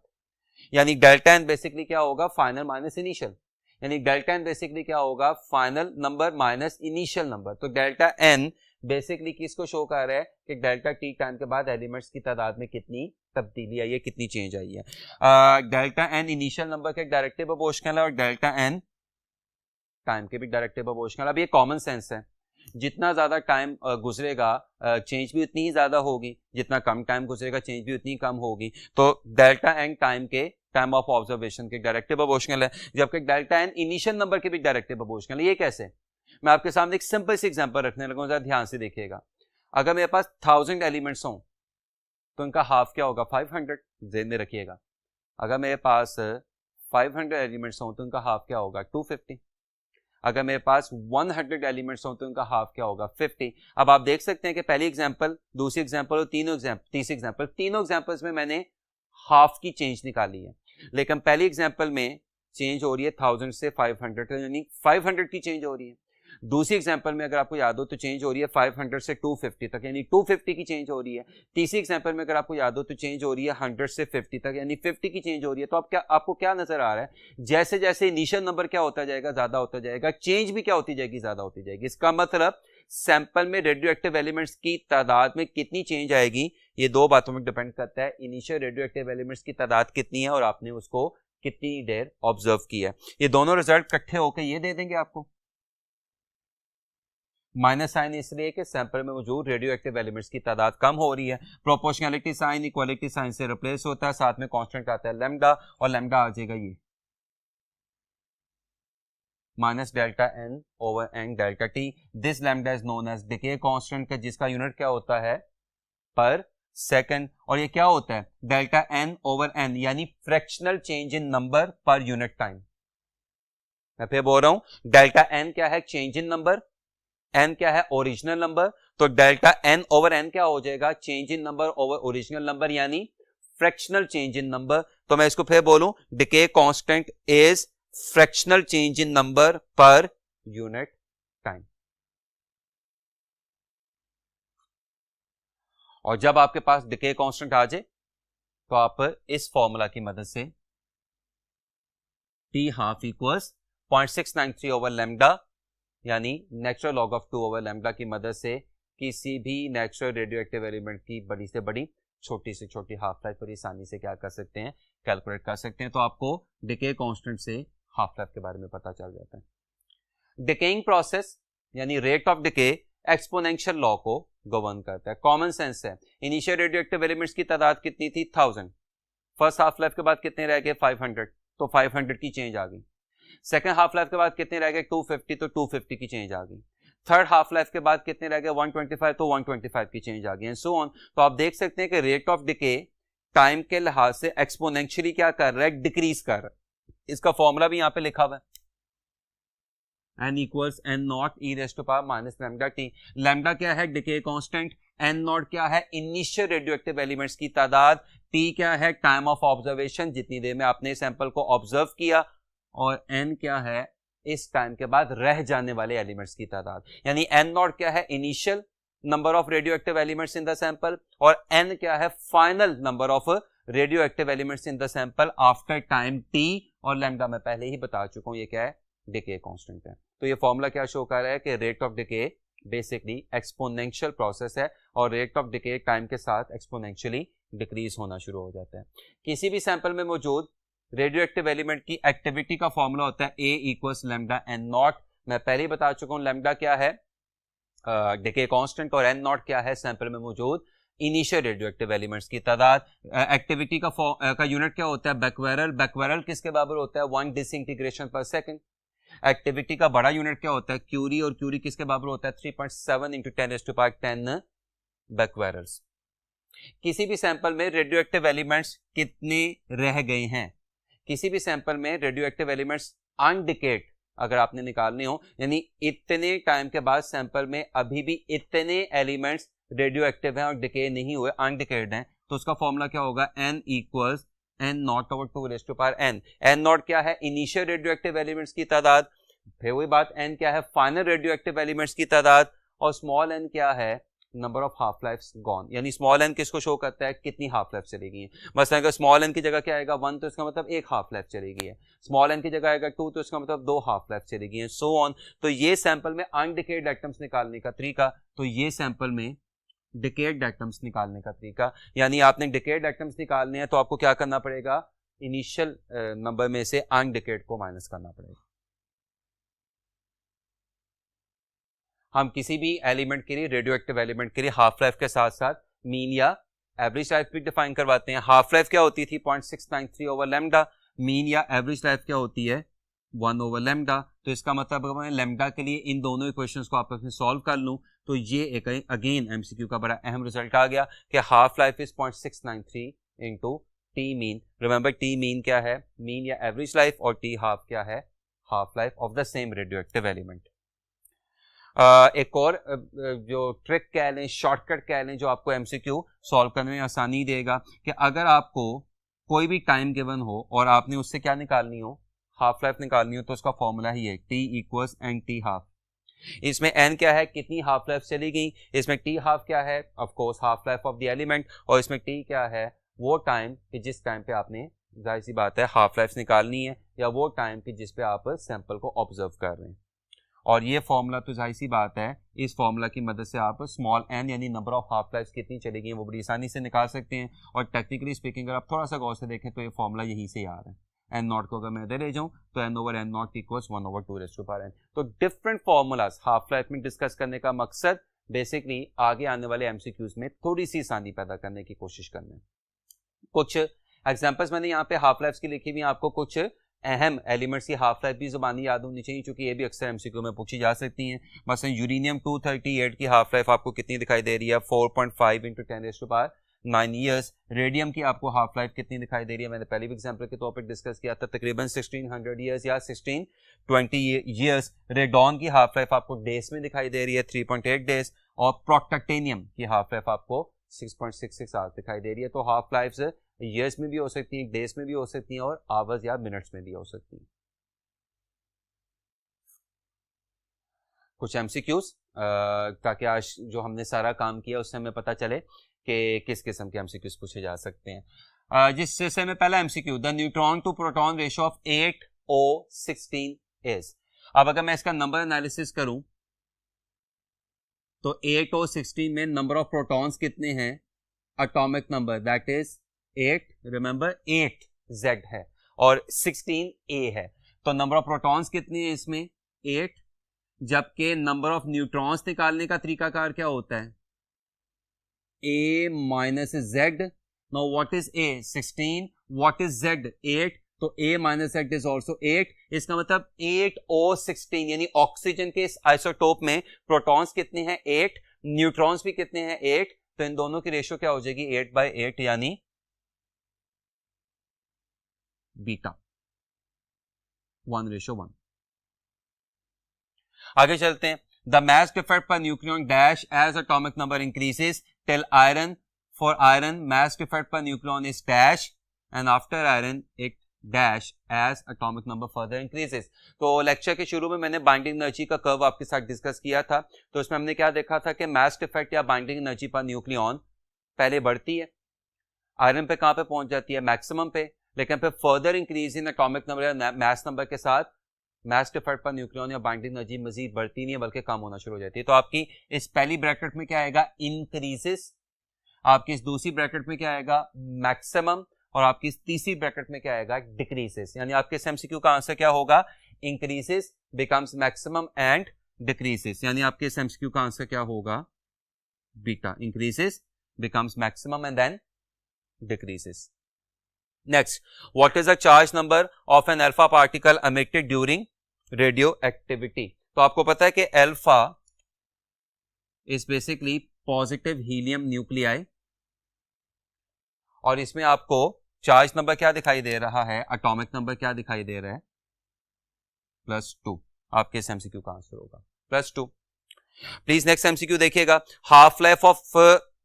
यानी डेल्टा एन बेसिकली क्या होगा, फाइनल माइनस इनिशियल, यानी डेल्टा एन बेसिकली क्या होगा, final number minus initial number. तो डेल्टा एन बेसिकली किसको शो कर रहा है कि डेल्टा टी टाइम के बाद एलिमेंट्स की तादाद में कितनी तब्दीली आई है, कितनी चेंज आई है। डेल्टा एन इनिशियल नंबर के डायरेक्टली प्रोपोर्शनल है और डेल्टा एन टाइम के भी डायरेक्टली प्रोपोर्शनल। अब ये कॉमन सेंस है, जितना ज्यादा टाइम गुजरेगा चेंज भी उतनी ही ज्यादा होगी, जितना कम टाइम गुजरेगा चेंज भी उतनी कम होगी। तो डेल्टा एन टाइम के टाइम ऑफ ऑब्जर्वेशन के डायरेक्टली प्रोपोर्शनल है, जबकि डेल्टा एन इनिशियल नंबर के भी डायरेक्टली प्रोपोर्शनल है। ये कैसे, मैं आपके सामने एक सिंपल सी एग्जांपल रखने लगा हूं, जरा ध्यान से देखिएगा। अगर मेरे पास 1000 एलिमेंट्स हों तो इनका हाफ क्या होगा, 500, ज़हन में रखिएगा। अगर मेरे पास 500 एलिमेंट्स हों तो इनका हाफ क्या होगा, 250। अगर मेरे पास 100 एलिमेंट्स हों तो इनका हाफ क्या होगा, 50। अब आप देख सकते हैं कि पहली एग्जांपल, दूसरी एग्जांपल और तीसरी एग्जांपल, तीनों एग्जांपल्स में मैंने हाफ की चेंज निकाली है। लेकिन पहली एग्जांपल में चेंज हो रही है 1000 से 500, यानी 500 की चेंज हो रही है। दूसरी एग्जांपल में अगर आपको याद हो तो चेंज हो रही है 500 से 250 तक, यानी 250 की चेंज हो रही है। तीसरी एग्जांपल में अगर आपको याद हो तो चेंज हो रही है 100 से 50 तक, यानी 50 की चेंज हो रही है। तो आपको क्या नजर आ रहा है, जैसे जैसे इनिशियल नंबर क्या होता जाएगा, ज्यादा होता जाएगा, चेंज भी क्या होती जाएगी, ज्यादा होती जाएगी। इसका मतलब सैंपल में रेडियो एक्टिव एलिमेंट्स की तादाद में कितनी चेंज आएगी, ये दो बातों में डिपेंड करता है, इनिशियल रेडियो एक्टिव एलिमेंट्स की तादाद कितनी है और आपने उसको कितनी देर ऑब्जर्व किया है। ये दोनों रिजल्ट इकट्ठे होकर ये दे देंगे आपको। माइनस साइन इसलिए कि सैंपल में मौजूद रेडियो एक्टिव एलिमेंट्स की तादाद कम हो रही है। प्रोपोर्शनैलिटी साइन इक्वालिटी साइन से रिप्लेस होता है, साथ में कांस्टेंट आता है लैम्डा, और लैम्डा आ जाएगा ये minus delta N over N delta T. This lambda is known as decay constant, का जिसका यूनिट क्या होता है, पर सेकंड। और ये क्या होता है, डेल्टा एन ओवर एन, यानी fractional change in number per unit time. मैं फिर बोल रहा हूं, डेल्टा एन क्या है, चेंज इन नंबर, n क्या है, ओरिजिनल नंबर। तो डेल्टा n ओवर n क्या हो जाएगा, change in number over original number, यानी फ्रैक्शनल चेंज इन नंबर। तो मैं इसको फिर बोलूं, decay constant is fractional change in number per unit time. और जब आपके पास डिके कांस्टेंट आ जाए तो आप इस फॉर्मूला की मदद से t half equals 0.693 over lambda, यानी natural log of 2 over lambda की मदद से किसी भी नेचुरल रेडियो एक्टिव एलिमेंट की बड़ी से बड़ी, छोटी से छोटी हाफ लाइफ पर आसानी से क्या कर सकते हैं, कैलकुलेट कर सकते हैं। तो आपको डिके कांस्टेंट से हाफ लाइफ के बारे में पता चल जाता है। डिकेइंग प्रोसेस यानी rate of decay exponential law को गवर्न करता है। कॉमन सेंस है, इनिशियल रेडियो एक्टिव एलिमेंट्स की तादाद कितनी थी, 1000। फर्स्ट हाफ लाइफ के बाद कितने रह गए, 500, तो 500 की चेंज आ गई। सेकंड हाफ लाइफ के बाद कितने रह गए, 250, तो 250 की चेंज आ गई। थर्ड हाफ लाइफ के बाद कितने रह गए, 125, तो 125 की चेंज आ गई, एंड सो ऑन। तो आप देख सकते हैं कि रेट ऑफ डिके टाइम के लिहाज से एक्सपोनेंशियली क्या कर रहा है, डिक्रीज कर रहा है। इसका फॉर्मूला भी यहां पे लिखा हुआ है, n equals n naught e raise to power minus lambda T. Lambda क्या है, डिके कांस्टेंट, n नॉट क्या है, इनिशियल रेडियोएक्टिव एलिमेंट्स की तादाद, t क्या है, टाइम ऑफ ऑब्जर्वेशन, जितनी देर में आपने सैंपल को ऑब्जर्व किया, और n क्या है, इस टाइम के बाद रह जाने वाले एलिमेंट्स की तादाद। यानी n नॉट क्या है, initial number of radioactive elements in the sample, और n क्या है, final number of radioactive elements in the sample after time t। और लैम्डा मैं पहले ही बता चुका हूं ये क्या है, डिके कांस्टेंट है। तो ये फॉर्मूला क्या शो कर रहा है कि rate of decay basically exponential process है, और रेट ऑफ डिके टाइम के साथ एक्सपोनेंशियली डिक्रीज होना शुरू हो जाता है। किसी भी सैंपल में मौजूद रेडियोएक्टिव एलिमेंट की एक्टिविटी का फॉर्मूला होता है A equals lambda n not. मैं पहले ही बता चुका हूं, लैम्डा क्या है, डिके कांस्टेंट, और n नॉट क्या है, सैंपल में मौजूद इनिशियल रेडियोएक्टिव एलिमेंट्स की तादाद। एक्टिविटी का यूनिट क्या होता है, बैकवेरल। बैकवेरल किसके बराबर होता है, 1 डिसइंटीग्रेशन पर सेकंड। एक्टिविटी का बड़ा यूनिट क्या होता है, क्यूरी, और क्यूरी किसके बराबर होता है, 3.7 × 10⁻10 बैकवेरल्स। किसी भी सैंपल में रेडियोएक्टिव एलिमेंट्स कितने रह गए हैं, किसी भी सैंपल में रेडियोएक्टिव एलिमेंट्स अनडिकेड अगर आपने निकालने हो, यानी इतने टाइम के बाद सैंपल में अभी भी इतने एलिमेंट्स रेडियोएक्टिव हैं और डिके नहीं हुए, अनडिकेड हैं, तो उसका फॉर्मूला क्या होगा, n equals n naught over 2 raise to power n। n naught क्या है? इनिशियल रेडियोएक्टिव एलिमेंट्स की तादाद। फिर वही बात, n क्या है? फाइनल रेडियोएक्टिव एलिमेंट्स की तादाद। और स्मॉल n क्या है? Number of half life gone. यानी स्मॉल n किसको शो करता है? कितनी हाफ लाइफ चलेगी है। मसलन अगर स्मॉल n की जगह क्या आएगा? 1, तो इसका मतलब एक हाफ लाइफ चलेगी है। स्मॉल n की जगह आएगा 2, तो इसका मतलब 2 हाफ लाइफ चलेगी है, सो ऑन। तो ये सैंपल में अनडिकेड एटम्स निकालने का तरीका। तो ये सैंपल में डिकेड एटम्स निकालने का तरीका, यानी आपने डिकेड एटम्स निकालने हैं तो आपको क्या करना पड़ेगा? इनिशियल नंबर में से अनडिकेड को माइनस करना पड़ेगा। हम किसी भी एलिमेंट के लिए, रेडियोएक्टिव एलिमेंट के लिए हाफ लाइफ के साथ साथ मीन या एवरेज लाइफ भी डिफाइन करवाते हैं। हाफ लाइफ क्या होती थी? 0.693 ओवर लैम्डा। मीन या एवरेज लाइफ क्या होती है? 1 ओवर लैम्डा। तो इसका मतलब अगर मैं लैम्डा के लिए इन दोनों इक्वेशंस को आपस में सॉल्व कर लूं तो ये एक अगेन एमसीक्यू का बड़ा अहम रिजल्ट आ गया कि half life is 0.693 into T mean. Remember T mean क्या है? मीन या एवरेज लाइफ, और टी हाफ क्या है? Half life of the same radioactive element. एक और जो ट्रिक कह लें, शॉर्टकट कह लें, जो आपको एमसीक्यू सॉल्व करने में आसानी देगा कि अगर आपको कोई भी टाइम गिवन हो और आपने उससे क्या निकालनी हो? हाफ लाइफ निकालनी हो, तो उसका फॉर्मूला ही है T equals N T half. इसमें एन क्या है? कितनी हाफ लाइफ चली गई। इसमें टी हाफ क्या है? Of course half life of the element. और इसमें टी क्या है? वो टाइम कि जिस टाइम पे आपने, जाहिर सी बात है, हाफ लाइफ निकालनी है, या वो टाइम कि जिस पे आप सैंपल को ऑब्जर्व कर रहे हैं। और ये फॉर्मूला तो जाहिर सी बात है, इस फॉर्मूला की मदद से आप स्मॉल एन यानी नंबर ऑफ हाफ लाइफ कितनी चलेगी वो बड़ी आसानी से निकाल सकते हैं। और टेक्निकली स्पीकिंग अगर आप थोड़ा सा गौर से देखें तो ये फॉर्मूला यहीं से आ रहा है। एन नॉट को अगर मैं इधर ले जाऊं तो N over N naught equals 1 over 2 raise to power N. तो डिफरेंट फॉर्मूलाज हाफ लाइफ में डिस्कस करने का मकसद बेसिकली आगे आने वाले एमसीक्यूज में थोड़ी सी आसानी पैदा करने की कोशिश करना है। कुछ एग्जांपल्स मैंने यहाँ पे हाफ लाइफ की लिखी हुई, आपको कुछ अहम एलिमेंट्स की हाफ लाइफ भी जुबानी याद होनी चाहिए, क्योंकि ये भी अक्सर एमसीक्यू में पूछी जा सकती हैं। मसलन यूरेनियम 238 की हाफ लाइफ आपको कितनी दिखाई दे रही है? 4.5 into 10 raise to power 9 years. Radium की आपको हाफ लाइफ कितनी दिखाई दे रही है? मैंने पहले भी एग्जांपल के तौर पर डिस्कस किया था, तकरीबन 1600 ईयर्स या 1620 ईयर्स। रेडॉन की हाफ लाइफ आपको डेज में दिखाई दे रही है 3.8 डेज। और प्रोटाक्टेनियम की हाफ लाइफ आपको 6.66 आवर्स दिखाई दे रही है। तो हाफ लाइफ ईयर्स में भी हो सकती है, डेज में भी हो सकती हैं, और आवर्स या मिनट्स में भी हो सकती हैं। कुछ एमसीक्यूज ताकि आज जो हमने सारा काम किया उससे हमें पता चले कि किस किस्म के एमसीक्यूज पूछे जा सकते हैं। जिससे में पहला MCQ, the neutron to proton ratio of 8O16 is. अब अगर मैं इसका नंबर एनालिसिस करूं तो 8O16 में नंबर ऑफ प्रोटॉन्स कितने हैं? Atomic number that is 8, remember 8 Z है और 16 A है। तो नंबर ऑफ प्रोटॉन्स कितने हैं इसमें? 8। जबकि नंबर ऑफ न्यूट्रॉन्स निकालने का तरीकाकार क्या होता है? A minus Z। Now what is A? 16। What is Z? 8। तो A minus Z is also 8। इसका मतलब 8O16 यानी ऑक्सीजन के इस आइसोटोप में प्रोटॉन्स कितने हैं? 8। न्यूट्रॉन्स भी कितने हैं? 8। तो इन दोनों की रेशियो क्या हो जाएगी? 8/8 यानी बीटा 1:1। आगे चलते हैं। The mass difference per nucleon dash as atomic number increases till iron, for iron mass difference per nucleon is dash and after iron it dash as atomic number further increases. तो लेक्चर के शुरू में मैंने बाइंडिंग एनर्जी का कर्व आपके साथ डिस्कस किया था। तो इसमें हमने क्या देखा था कि मास डिफेक्ट या बाइंडिंग एनर्जी पर न्यूक्लियन पहले बढ़ती है, आयरन पे कहां पे पहुंच जाती है? मैक्सिमम पे। लेकिन फिर further increase in atomic number या मास नंबर के साथ मास डिफेक्ट पर न्यूक्लियन या बाइंडिंग एनर्जी मजीद बढ़ती नहीं है बल्कि कम होना शुरू हो जाती है। तो आपकी इस पहली ब्रैकेट में क्या आएगा? इंक्रीजेस। आपकी इस दूसरी ब्रैकेट में क्या आएगा? मैक्सिमम। और आपकी इस तीसरी ब्रैकेट में क्या आएगा? डिक्रीजेस। यानी आपके इस एमसीक्यू का आंसर क्या होगा? Increases becomes maximum and decreases. यानी आपके इस एमसीक्यू का आंसर क्या होगा? Beta. Increases becomes maximum and then decreases. Next, what is the charge number of an alpha particle emitted during radioactivity? तो आपको पता है कि alpha is basically positive helium nuclei और इसमें आपको चार्ज नंबर क्या दिखाई दे रहा है? एटॉमिक नंबर क्या दिखाई दे रहा है? +2। आपके इस एमसीक्यू का आंसर होगा +2। प्लीज नेक्स्ट एमसीक्यू देखिएगा। Half life of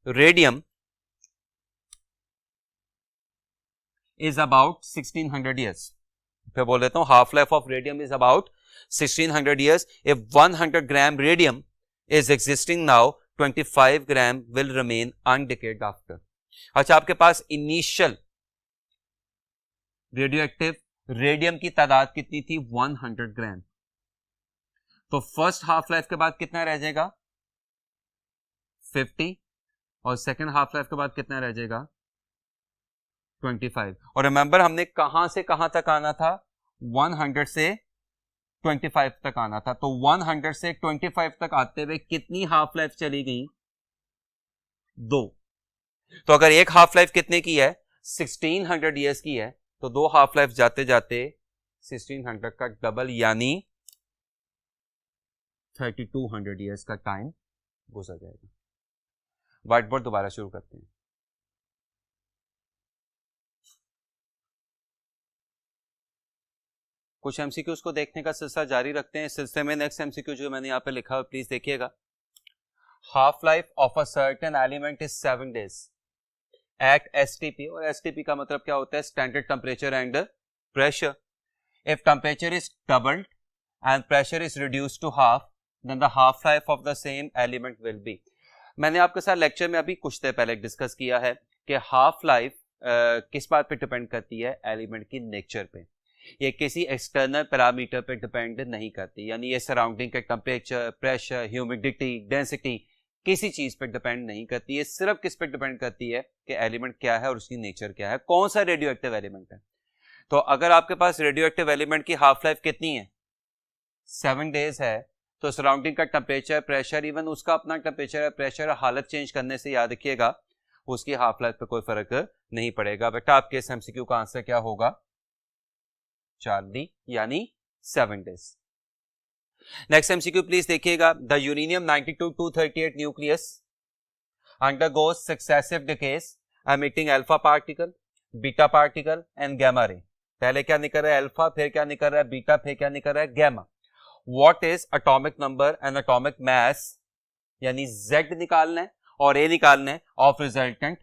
radium is about 1600 years. फिर बोल देता हूं half life of radium is about 1600 years. If 100 gram radium is existing now, 25 gram will remain undecayed after। अच्छा, आपके पास इनिशियल रेडियोएक्टिव रेडियम की तादाद कितनी थी? 100 ग्राम। तो फर्स्ट हाफ लाइफ के बाद कितना रह जाएगा? 50। और सेकेंड हाफ लाइफ के बाद कितना रह जाएगा? 25। और रिमेंबर हमने कहां से कहां तक आना था? 100 से 25 तक आना था। तो 100 से 25 तक आते हुए कितनी हाफ लाइफ चली गई? 2। तो अगर एक हाफ लाइफ कितने की है? 1600 ईयर्स की है, तो 2 हाफ लाइफ जाते जाते 1600 का डबल यानी 3200 ईयर्स का टाइम गुजर जाएगा। व्हाइट बोर्ड दोबारा शुरू करते हैं। कुछ एमसीक्यूज को देखने का सिलसिला जारी रखते हैं। इस सिलसिले में नेक्स्ट एमसीक्यू जो मैंने यहाँ पे लिखा है प्लीज देखिएगा। Half life of a certain element is 7 days at STP. और एसटीपी का मतलब क्या होता है? Standard temperature and pressure. If temperature is doubled and pressure is reduced to half, then the half life of the same element will be. मैंने आपके साथ लेक्चर में अभी कुछ देर पहले डिस्कस किया है कि हाफ लाइफ किस बात पे डिपेंड करती है? एलिमेंट की नेचर पे। ये किसी एक्सटर्नल पैरामीटर पे डिपेंड नहीं करती, यानी ये सराउंडिंग के टेम्परेचर, प्रेशर, ह्यूमिडिटी, डेंसिटी किसी चीज पे डिपेंड नहीं करती है। सिर्फ किस पे डिपेंड करती है कि एलिमेंट क्या है और उसकी नेचर क्या है, कौन सा रेडियो एक्टिव एलिमेंट है। तो अगर आपके पास रेडियो एक्टिव एलिमेंट की हाफ लाइफ कितनी है? 7 days है, तो सराउंडिंग का टेम्परेचर, प्रेशर, इवन उसका अपना टेम्परेचर, प्रेशर, हालत चेंज करने से याद रखिएगा उसकी हाफ लाइफ पे कोई फर्क नहीं पड़ेगा। बेटा आपके इस एमसीक्यू का आंसर क्या होगा? 4D यानी 7 days। नेक्स्ट एमसीक्यू प्लीज देखिएगा। The uranium 92-238 nucleus undergoes successive decays emitting alpha particle, beta particle and gamma ray। पहले क्या निकल रहा है? अल्फा, फिर क्या निकल रहा है? बीटा, फिर क्या निकल रहा है? Gamma. What is atomic number and atomic mass, यानी Z निकालना है और A निकालना है ऑफ रिजल्टेंट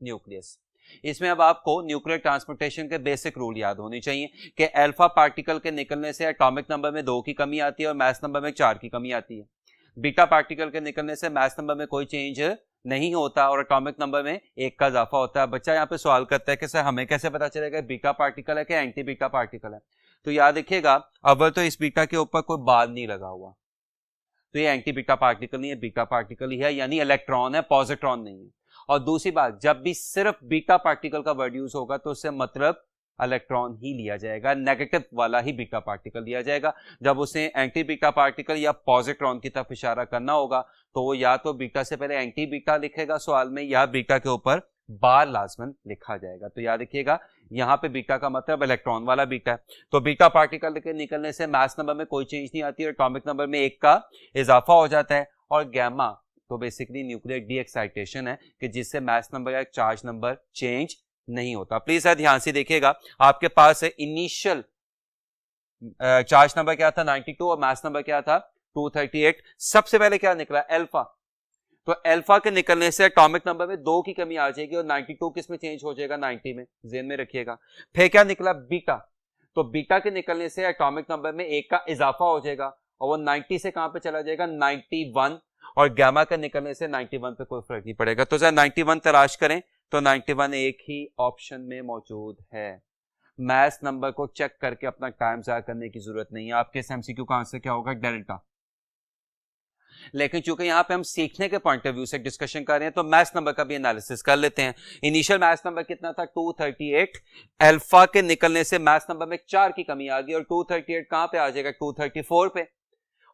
न्यूक्लियस। इसमें अब आपको न्यूक्लियर ट्रांसपोर्टेशन के बेसिक रूल याद होने चाहिए कि अल्फा पार्टिकल के निकलने से एटॉमिक नंबर में 2 की कमी आती है और मास नंबर में 4 की कमी आती है। बीटा पार्टिकल के निकलने से मास नंबर में कोई चेंज नहीं होता और एटॉमिक नंबर में 1 का इजाफा होता है। बच्चा यहाँ पे सवाल करता है कि सर हमें कैसे पता चलेगा बीटा पार्टिकल है कि एंटी बीटा पार्टिकल है? तो याद रखिएगा, अव्वल तो इस बीटा के ऊपर कोई बाल नहीं लगा हुआ, तो ये एंटी बीटा पार्टिकल नहीं है, बीटा पार्टिकल ही है, यानी इलेक्ट्रॉन है, पॉजिट्रॉन नहीं है। और दूसरी बात, जब भी सिर्फ बीटा पार्टिकल का वर्ड यूज होगा तो उससे मतलब इलेक्ट्रॉन ही लिया जाएगा, नेगेटिव वाला ही बीटा पार्टिकल लिया जाएगा। जब उसे एंटी बीटा पार्टिकल या पॉजिट्रॉन की तरफ इशारा करना होगा तो वो या तो बीटा से पहले एंटी बीटा लिखेगा सवाल में, या बीटा के ऊपर बार लाजमन लिखा जाएगा। तो याद रखिएगा यहाँ पे बीटा का मतलब इलेक्ट्रॉन वाला बीटा है। तो बीटा पार्टिकल के निकलने से मास नंबर में कोई चेंज नहीं आती और एटॉमिक नंबर में 1 का इजाफा हो जाता है। और गैमा तो बेसिकली न्यूक्लियर डी एक्साइटेशन है कि जिससे मास नंबर या चार्ज नंबर चेंज नहीं होता। प्लीज सर ध्यान से देखिएगा, आपके पास इनिशियल चार्ज नंबर क्या था? 92 और मास नंबर क्या था? 238। सबसे पहले क्या निकला? अल्फा। तो अल्फा के निकलने से एटॉमिक नंबर में 2 की कमी आ जाएगी और 92 किस में चेंज हो जाएगा? 90 में। ज़हन में रखिएगा। फिर क्या निकला? बीटा। तो बीटा के निकलने से एटॉमिक नंबर में 1 का इजाफा हो जाएगा और वो 90 से कहां पे चला जाएगा? 91। और गैमा के निकलने से 91 पे कोई फर्क नहीं पड़ेगा। तो जरा 91 तलाश करें तो 91 एक ही ऑप्शन में मौजूद है। मैथ्स नंबर को चेक करके अपना टाइम ज़ाया करने की जरूरत नहीं है। आपके इस एमसीक्यू का आंसर क्या होगा? डेल्टा। लेकिन चूंकि यहां पे हम सीखने के पॉइंट ऑफ व्यू से डिस्कशन कर रहे हैं तो मैथ्स नंबर का भी एनालिसिस कर लेते हैं। इनिशियल मैथ्स नंबर कितना था? 238। अल्फा के निकलने से मैथ्स नंबर में 4 की कमी आ गई और 238 कहां पे आ जाएगा? 234 पे।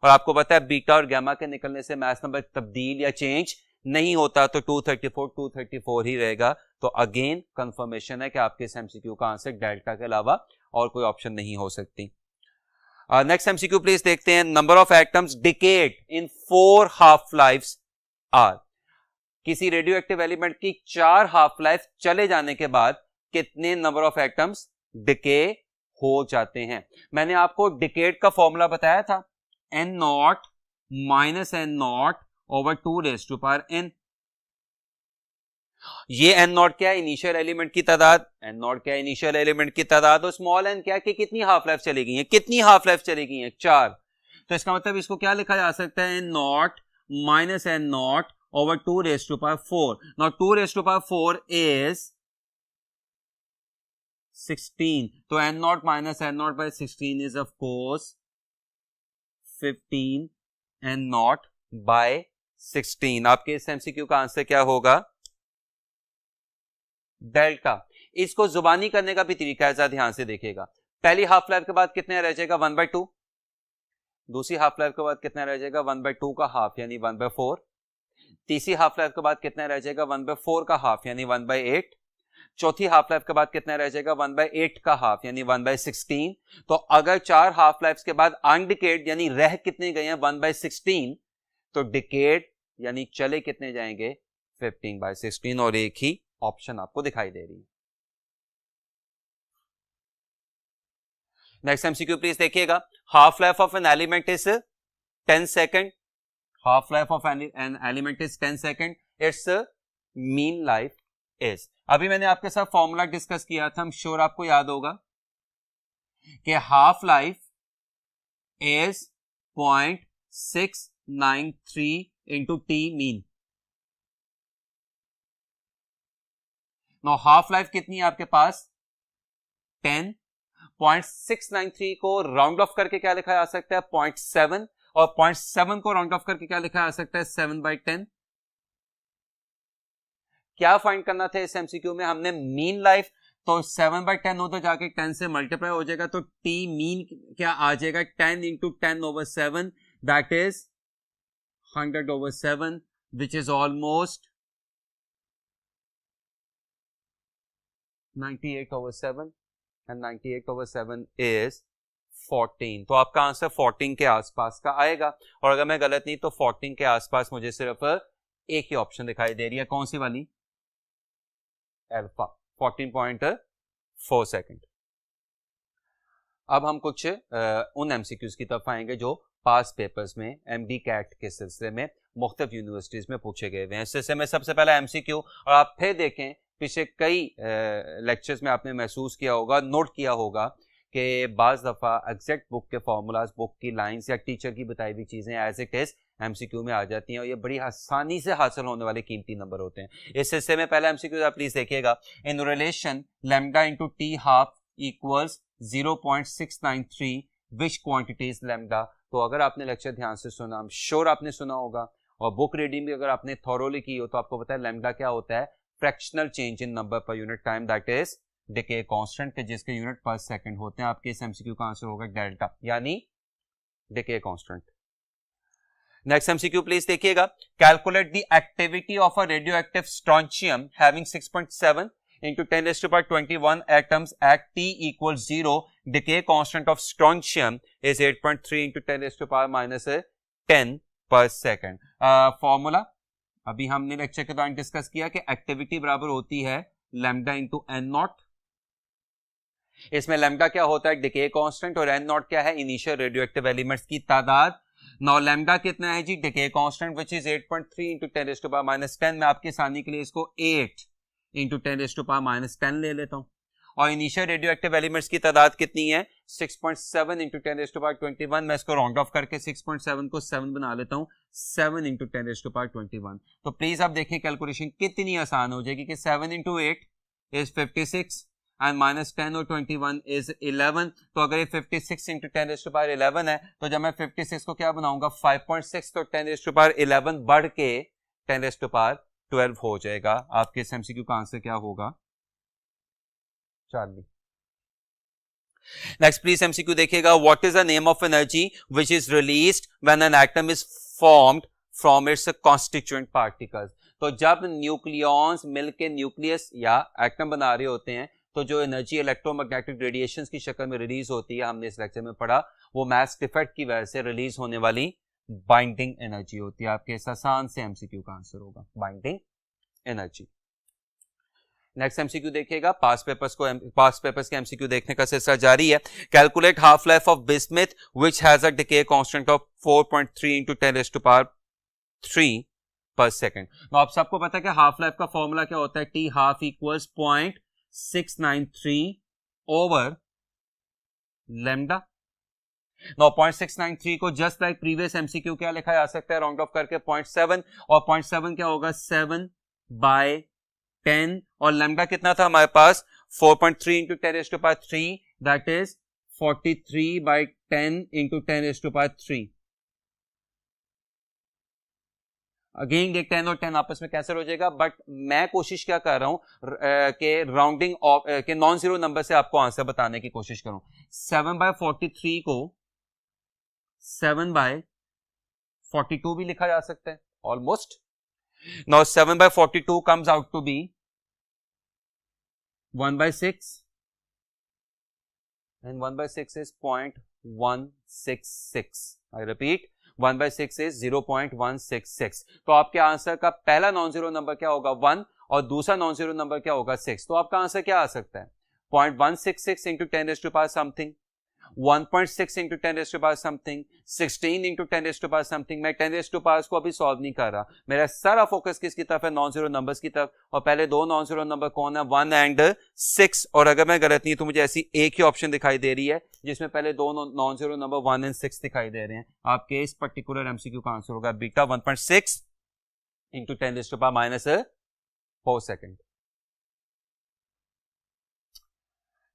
और आपको पता है बीटा और गैमा के निकलने से मैथ्स नंबर तब्दील या चेंज नहीं होता, तो 234 ही रहेगा। तो अगेन कंफर्मेशन है कि आपके इस एमसीक्यू का आंसर डेल्टा के अलावा और कोई ऑप्शन नहीं हो सकती। नेक्स्ट एमसीक्यू प्लीज देखते हैं। Number of atoms decayed in 4 half lives are. किसी रेडियो एक्टिव एलिमेंट की 4 हाफ लाइफ चले जाने के बाद कितने नंबर ऑफ एटम्स डिके हो जाते हैं? मैंने आपको डिकेड का फॉर्मूला बताया था, n0 - n0 over 2 raised to power n। ये एन नॉट क्या है, इनिशियल एलिमेंट की तादाद, एन नॉट क्या है, इनिशियल एलिमेंट की तादाद, और स्मॉल एन क्या है कि कितनी हाफ लाइफ चलेगी है, कितनी हाफ लाइफ चलेगी है, 4। तो इसका मतलब इसको क्या लिखा जा सकता है, N naught minus N naught over 2 raised to power 4. Now 2 raised to power 4 is 16. तो n naught minus n naught by 16 is of course 15 n naught by 16. आपके इस MCQ का आंसर क्या होगा, डेल्टा। इसको जुबानी करने का भी तरीका है, ध्यान से देखिएगा। पहली हाफ लाइफ के बाद कितने रह जाएगा, 1/2। दूसरी हाफ लाइफ के बाद कितना रह जाएगा, 1/2 का हाफ यानी 1/4। तीसरी हाफ लाइफ के बाद कितना रह जाएगा, 1/4 का हाफ यानी 1/8। चौथी हाफ लाइफ के बाद कितना रह जाएगा, 1/8 का हाफ यानी 1/16। तो अगर 4 हाफ लाइफ के बाद अनडिकेड यानी रह कितने गए हैं, 1/16, तो डिकेड यानी चले कितने जाएंगे, 15/16, और एक ही ऑप्शन आपको दिखाई दे रही है। नेक्स्ट एमसीक्यू प्लीज देखिएगा, half life of an element is 10 second. half life of an element is 10 second, its mean life is। अभी मैंने आपके साथ फॉर्मूला डिस्कस किया था, I'm sure आपको याद होगा कि half life is 0.693 into T mean. Now half life कितनी है आपके पास, 10। 0.693 को राउंड ऑफ करके क्या लिखा जा सकता है, 0.7, और 0.7 को राउंड ऑफ करके क्या लिखा जा सकता है, 7/10। क्या फाइंड करना था इस एमसीक्यू में, हमने मीन लाइफ, तो 7/10 उधर जाके 10 से मल्टीप्लाई हो जाएगा, तो टी मीन क्या आ जाएगा, 10 into 10/7, that is 100/7, which is almost 98/7, and 98/7 is 14। तो आपका आंसर 14 के आसपास का आएगा, और अगर मैं गलत नहीं तो 14 के आसपास मुझे सिर्फ एक ही ऑप्शन दिखाई दे रही है, कौन सी वाली, अल्फा, 14.4 सेकंड। अब हम कुछ उन एमसीक्यूज की तरफ आएंगे जो पास पेपर्स में एमडी कैट के सिलसिले में मुख्तलिफ यूनिवर्सिटीज में पूछे गए हुए हैं। इस सिलसिले में सबसे पहला एमसीक्यू, और आप फिर देखें पिछले कई लेक्चर्स में आपने महसूस किया होगा, नोट किया होगा कि बाज़ दफ़ा एग्जैक्ट बुक के फॉर्मूलाज, बुक की लाइंस या टीचर की बताई हुई चीज़ें एज इट इज एमसीक्यू में आ जाती हैं, और ये बड़ी आसानी से हासिल होने वाले कीमती नंबर होते हैं। इस हिस्से में पहला एमसीक्यू आप प्लीज देखिएगा, in relation lambda into T half equals 0.693 which quantity is lambda. तो अगर आपने लेक्चर ध्यान से सुना, I'm श्योर आपने सुना होगा, और बुक रीडिंग भी अगर आपने थॉरोली की हो तो आपको पता है लैम्डा क्या होता है, fractional change in number per unit time, that is decay constant के जिसके यूनिट पर सेकंड होते हैं। आपके इस एमसीक्यू का आंसर होगा डेल्टा, यानी decay constant. Next MCQ please देखिएगा, calculate the activity of a radioactive strontium having 6.7 into 10⁻21 atoms at T equals 0, decay constant of strontium is 8.3 into 10⁻10 per second। Formula अभी हमने लेक्चर के दौरान डिस्कस किया कि एक्टिविटी बराबर होती है लैम्डा इंटू एन नॉट। इसमें लैम्डा क्या होता है, डिके कांस्टेंट, और एन नॉट क्या है, इनिशियल रेडियोएक्टिव एलिमेंट्स की तादाद। नाउ लैम्डा कितना है जी, decay constant which is 8.3 into 10⁻10। मैं आपके आसानी के लिए इसको 8 into 10⁻10 ले लेता हूं, और इनिशियल रेडियोएक्टिव एलिमेंट्स की तादाद कितनी है, 6.7 into 10⁻21। मैं इसको राउंड ऑफ करके 6.7 को 7 बना लेता हूं, 7 into 10⁻21। तो प्लीज आप देखें कैलकुलेशन कितनी आसान हो जाएगी कि 7 into 8 is 56 एंड -10 और 21 is 11। तो अगर ये 56 into 10⁻11 है, तो जब मैं 56 को क्या बनाऊंगा, 5.6, तो 10⁻11 बढ़ के 10⁻12 हो जाएगा। आपके इस एमसीक्यू का आंसर क्या होगा, चार्ली। नेक्स्ट प्लीज एमसीक्यू देखिएगा, what is the name of energy which is released when an atom is formed from its constituent particles. तो जब न्यूक्लियॉन्स मिलके न्यूक्लियस या एटम बना रहे होते हैं, तो जो एनर्जी इलेक्ट्रोमैग्नेटिक रेडिएशंस की शक्ल में रिलीज होती है, हमने इस लेक्चर में पढ़ा, वो मास डिफेक्ट की वजह से रिलीज होने वाली बाइंडिंग एनर्जी होती है। आपके इस आसान से एमसीक्यू का आंसर होगा बाइंडिंग एनर्जी। नेक्स्ट एमसीक्यू देखिएगा, पास पेपर्स के एमसीक्यू देखने का सिलसिला जारी है। Calculate half life of bismuth which has a decay constant of 4.3 into 10⁻3 पर सेकेंड। तो आप सबको पता है कि हाफ लाइफ का फॉर्मूला क्या होता है, T half equals 0.693 over lambda. Now 0.693 को जस्ट लाइक प्रीवियस एमसीक्यू क्या लिखा जा सकता है, राउंड ऑफ करके 0.7, और 0.7 क्या होगा 7/10, और लैम्डा कितना था हमारे पास 4.3 into 10⁻³ that is 43/10 into 10⁻³। Again ये 10 और 10 आपस में कैंसिल हो जाएगा, बट मैं कोशिश क्या कर रहा हूं कि राउंडिंग ऑफ के नॉन जीरो नंबर से आपको आंसर बताने की कोशिश करूं। 7/43 को 7/42 भी लिखा जा सकता है almost. Now 7/42 comes out to be 1/6 and 1/6 is 0.166. I repeat, 1/6 is 0.166. तो आपके आंसर का पहला नॉन जीरो नंबर क्या होगा 1, और दूसरा नॉन जीरो नंबर क्या होगा 6। तो आपका आंसर क्या आ सकता है 0.166 into 10⁻³ something, 1.6 into 10⁻³ something, 16 into 10⁻³ something. मैं 10⁻³ को अभी सॉल्व नहीं कर रहा, मेरा सारा फोकस किसकी तरफ है, नॉन जीरो नंबर्स की तरफ। और पहले दो नॉन जीरो नंबर कौन है 1 एंड 6, और अगर मैं गलत नहीं तो मुझे ऐसी एक ही ऑप्शन दिखाई दे रही है जिसमें पहले दो नॉन जीरो नंबर 1 एंड 6 दिखाई दे रहे हैं। आपके इस पर्टिकुलर एमसीक्यू का आंसर होगा beta 1.6 into 10⁻⁴ second.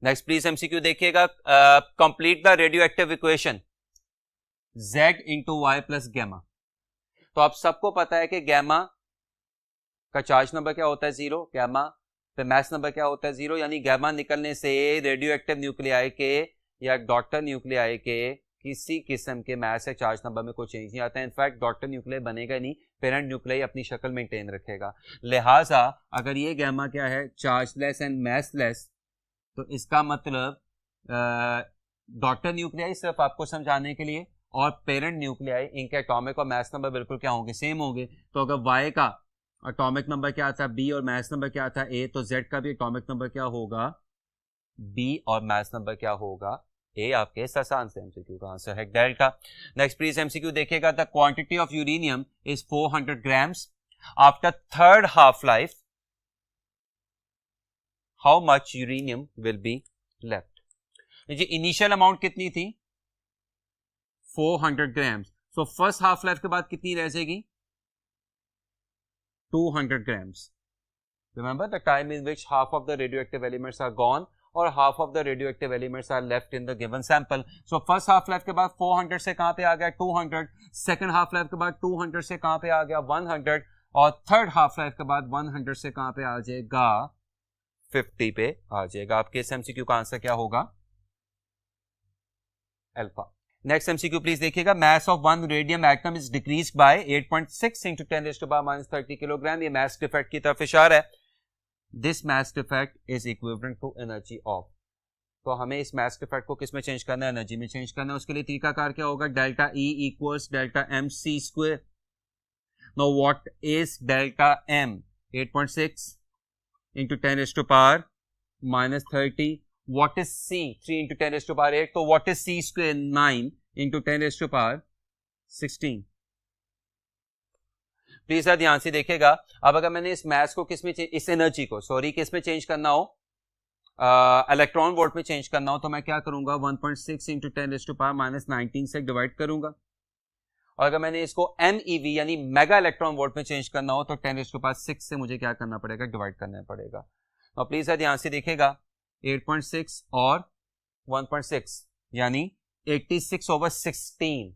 Next please MCQ देखिएगा, complete the radioactive equation Z into Y plus gamma. तो आप सबको पता है कि गैमा का चार्ज नंबर क्या होता है 0, गैमा पे मास नंबर क्या होता है 0, यानी गैमा निकलने से रेडियो एक्टिव न्यूक्लियाई के या डॉटर न्यूक्लियाई के किसी किस्म के मास या चार्ज नंबर में कोई चेंज नहीं आता है। इनफैक्ट डॉटर न्यूक्लियाई बनेगा नहीं, पेरेंट न्यूक्लियाई अपनी शक्ल मेंटेन रखेगा। लिहाजा अगर ये गैमा क्या है चार्जलेस एंड मासलेस, तो इसका मतलब डॉटर न्यूक्लियाई सिर्फ आपको समझाने के लिए, और पेरेंट न्यूक्लियाई इनके एटॉमिक और मास नंबर बिल्कुल क्या होंगे, सेम होंगे। तो अगर Y का एटॉमिक नंबर क्या था B और मास नंबर क्या था A, तो Z का भी एटॉमिक नंबर क्या होगा B और मास नंबर क्या होगा A। आपके आसान से एमसीक्यू का आंसर है डेल्टा। नेक्स्ट प्लीज एमसीक्यू देखिएगा, the quantity of uranium is 400 grams after third half life, how much uranium will be left. Initial amount कितनी थी 400 grams, so first half life के बाद कितनी रह जाएगी 200 grams. Remember the time in which half of the radioactive elements are gone or half of the radioactive elements are left in the given sample. So first half life के बाद 400 से कहां पे आ गया 200, second half life के बाद 200 से कहां पे आ गया 100, और third half life के बाद 100 से कहां पे आ जाएगा 50 पे आ जाएगा। आपके इस एमसीक्यू का आंसर क्या होगा अल्फा। नेक्स्ट एमसीक्यू प्लीज देखिएगा, mass of one radium atom is decreased by 8.6 into 10⁻⁻30 kilogram. ये मास डिफेक्ट की तरफ इशारा है। This mass defect is equivalent to energy of. तो हमें इस मास डिफेक्ट को किस में चेंज करना है, एनर्जी में चेंज करना है। उसके लिए तरीकाकार क्या होगा, delta E equals delta MC square. Now what is delta M 8.6 into 10⁻⁻30। What is C 3 into 10⁻8? तो what is C square 9 into 10⁻16? Please sir ध्यान से देखिएगा, अब अगर मैंने इस मास को किस में इस एनर्जी को किस में चेंज करना हो, इलेक्ट्रॉन वोल्ट में चेंज करना हो, तो मैं क्या करूंगा 1.6 इंटू 10⁻⁻19 से डिवाइड करूंगा। और अगर मैंने इसको MeV यानी मेगा इलेक्ट्रॉन वोल्ट में चेंज करना हो तो 10⁻6 से मुझे क्या करना पड़ेगा, डिवाइड करना पड़ेगा। और प्लीज सर ध्यान से देखिएगा 8.6 और 1.6 यानी 86/16।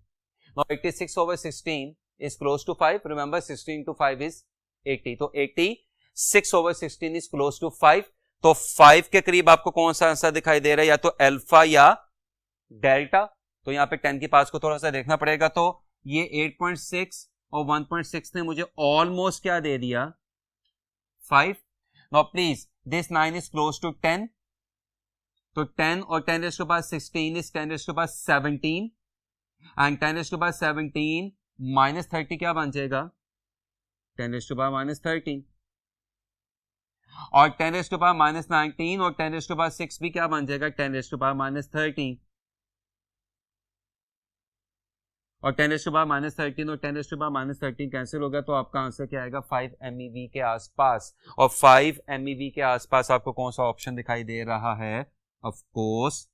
Now 86/16 is close to 5. Remember 16 to 5 is 80. तो 86/16 is close to 5. तो 5 के करीब आपको कौन सा आंसर दिखाई दे रहा है, या तो अल्फा या डेल्टा। तो यहाँ पे 10 के पास को थोड़ा सा देखना पड़ेगा। तो ये 8.6 और 1.6 ने मुझे ऑलमोस्ट क्या दे दिया 5। Now please this 9 is close to 10. तो 10 और 10⁻16 is 10⁻17 एंड 10⁻17 माइनस 30 क्या बन जाएगा 10⁻−13, और 10⁻−19 और 10⁻6 भी क्या बन जाएगा 10⁻−13। और 10⁻⁻13 और 10⁻⁻13 कैंसिल हो गया, तो आपका आंसर क्या आएगा 5 MeV के आसपास। और 5 MeV के आसपास आपको कौन सा ऑप्शन दिखाई दे रहा है? ऑफ कोर्स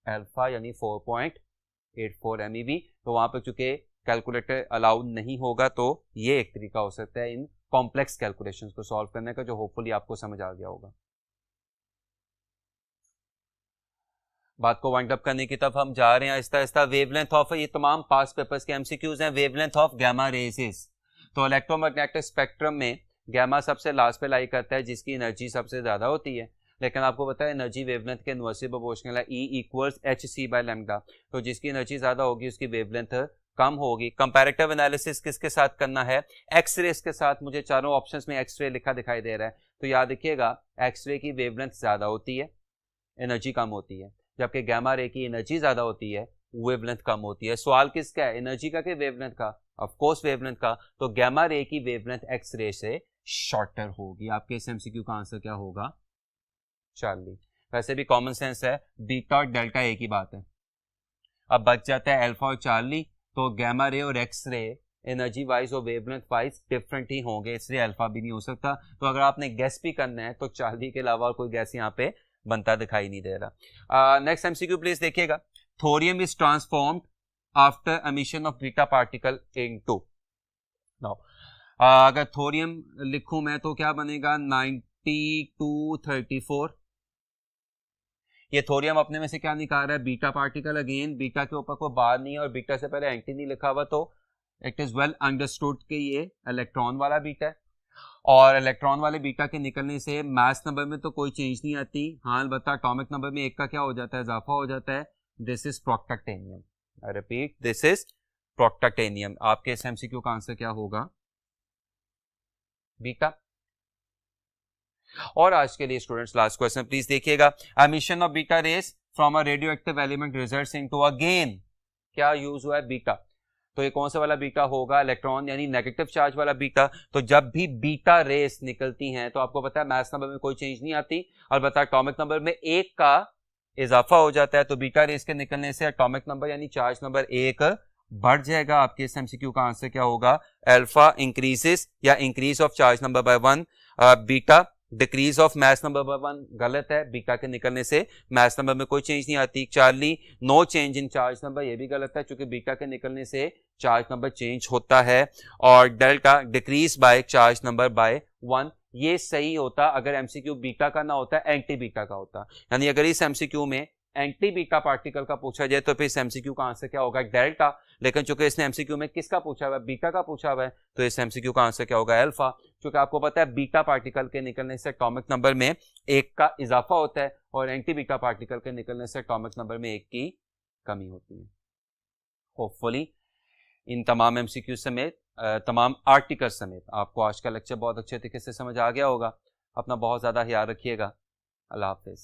अल्फा, यानी 4.84 MeV। तो वहां पर चूंकि कैलकुलेटर अलाउड नहीं होगा, तो ये एक तरीका हो सकता है इन कॉम्प्लेक्स कैलकुलेशंस को सॉल्व करने का, जो होपफुली आपको समझ आ गया होगा। बात को वाइंड अप करने की तरफ हम जा रहे हैं आहिस्ता आहिस्ता। वेवलेंथ ऑफ, ये तमाम पास्ट पेपर्स के एमसीक्यूज हैं। वेवलेंथ ऑफ गामा रेजेस, तो इलेक्ट्रोमैग्नेटिक स्पेक्ट्रम में गामा सबसे लास्ट पे लाई करता है, जिसकी एनर्जी सबसे ज्यादा होती है। लेकिन आपको पता है एनर्जी वेवलेंथ के इनवर्सली प्रोपोर्शनल है, E=hc/λ। तो जिसकी एनर्जी ज्यादा होगी उसकी वेवलेंथ कम होगी। कंपैरेटिव एनालिसिस किसके साथ करना है? एक्सरेस के साथ। मुझे चारों ऑप्शंस में एक्सरे लिखा दिखाई दे रहा है, तो याद रखिएगा एक्सरे की वेवलेंथ ज्यादा होती है, एनर्जी कम होती है, जबकि गामा रे की एनर्जी ज्यादा होती है, वेवलेंथ कम होती है। सवाल किसका है? एनर्जी का कि वेवलेंथ का? ऑफ कोर्स वेवलेंथ का। तो गामा रे की वेवलेंथ एक्स रे से शॉर्टर होगी। आपके इस एमसीक्यू का आंसर क्या होगा? चार्ली। वैसे भी कॉमन सेंस है, बीटा और डेल्टा एक ही बात है। अब बच जाता है अल्फा और चार्ली, तो गामा रे और एक्स रे एनर्जी वाइज और वेवलेंथ वाइज डिफरेंट ही होंगे, इसलिए अल्फा भी नहीं हो सकता। तो अगर आपने गैस भी करना है तो चार्ली के अलावा कोई गैस यहाँ पे बनता दिखाई नहीं दे रहा। नेक्स्ट एमसीक्यू प्लीज देखिएगा। Thorium is transformed after emission of beta particle into. Now अगर थोरियम लिखूं मैं तो क्या बनेगा? 9234। ये थोरियम अपने में से क्या निकाल रहा है? Beta particle. अगेन बीटा के ऊपर कोई बार नहीं है और बीटा से पहले एंटी नहीं लिखा हुआ, तो इट इज वेल अंडरस्टूड कि ये इलेक्ट्रॉन वाला बीटा है। और इलेक्ट्रॉन वाले बीटा के निकलने से मास नंबर में तो कोई चेंज नहीं आती। हाँ अलबत्ता एटॉमिक नंबर में एक का क्या हो जाता है? इजाफा हो जाता है। This is protactinium. I repeat, this is protactinium. आपके इस एमसीक्यू का आंसर क्या होगा? बीटा। और आज के लिए स्टूडेंट्स लास्ट क्वेश्चन प्लीज देखिएगा। Emission of beta rays from a radioactive element results into, again क्या यूज हुआ है? बीटा। तो ये कौन सा वाला बीटा होगा? इलेक्ट्रॉन यानी नेगेटिव चार्ज वाला बीटा। तो जब भी बीटा रेस निकलती हैं तो आपको पता है मास नंबर में कोई चेंज नहीं आती, अलबत्ता एटॉमिक नंबर में एक का इजाफा हो जाता है। तो बीटा रेस के निकलने से एटॉमिक नंबर यानी चार्ज नंबर एक बढ़ जाएगा। आपके इस एमसीक्यू का आंसर क्या होगा? अल्फा इंक्रीजेस या increase of charge number by 1, beta decrease of mass number by 1 गलत है। बीटा के निकलने से मास नंबर में कोई चेंज नहीं आती। Charlie no change in charge number, ये भी गलत है क्योंकि बीटा के निकलने से चार्ज नंबर चेंज होता है। और delta decrease by charge number by 1, ये सही होता अगर एमसीक्यू बीटा का ना होता, एंटी बीटा का होता। यानी अगर इस एमसीक्यू में एंटी बीटा पार्टिकल का पूछा जाए तो फिर इस एमसीक्यू का आंसर क्या होगा? डेल्टा। लेकिन चूंकि इसने एमसीक्यू में किसका पूछा हुआ है? बीटा का पूछा हुआ है, तो इस एमसीक्यू का आंसर क्या होगा? अल्फा। क्योंकि आपको पता है बीटा पार्टिकल के निकलने से एटॉमिक नंबर में एक का इजाफा होता है और एंटी बीटा पार्टिकल के निकलने से एटॉमिक नंबर में एक की कमी होती है। होपफुली इन तमाम एमसीक्यू समेत तमाम आर्टिकल समेत आपको आज का लेक्चर बहुत अच्छे तरीके से समझ आ गया होगा। अपना बहुत ज्यादा ख्याल रखिएगा। अल्लाह हाफिज।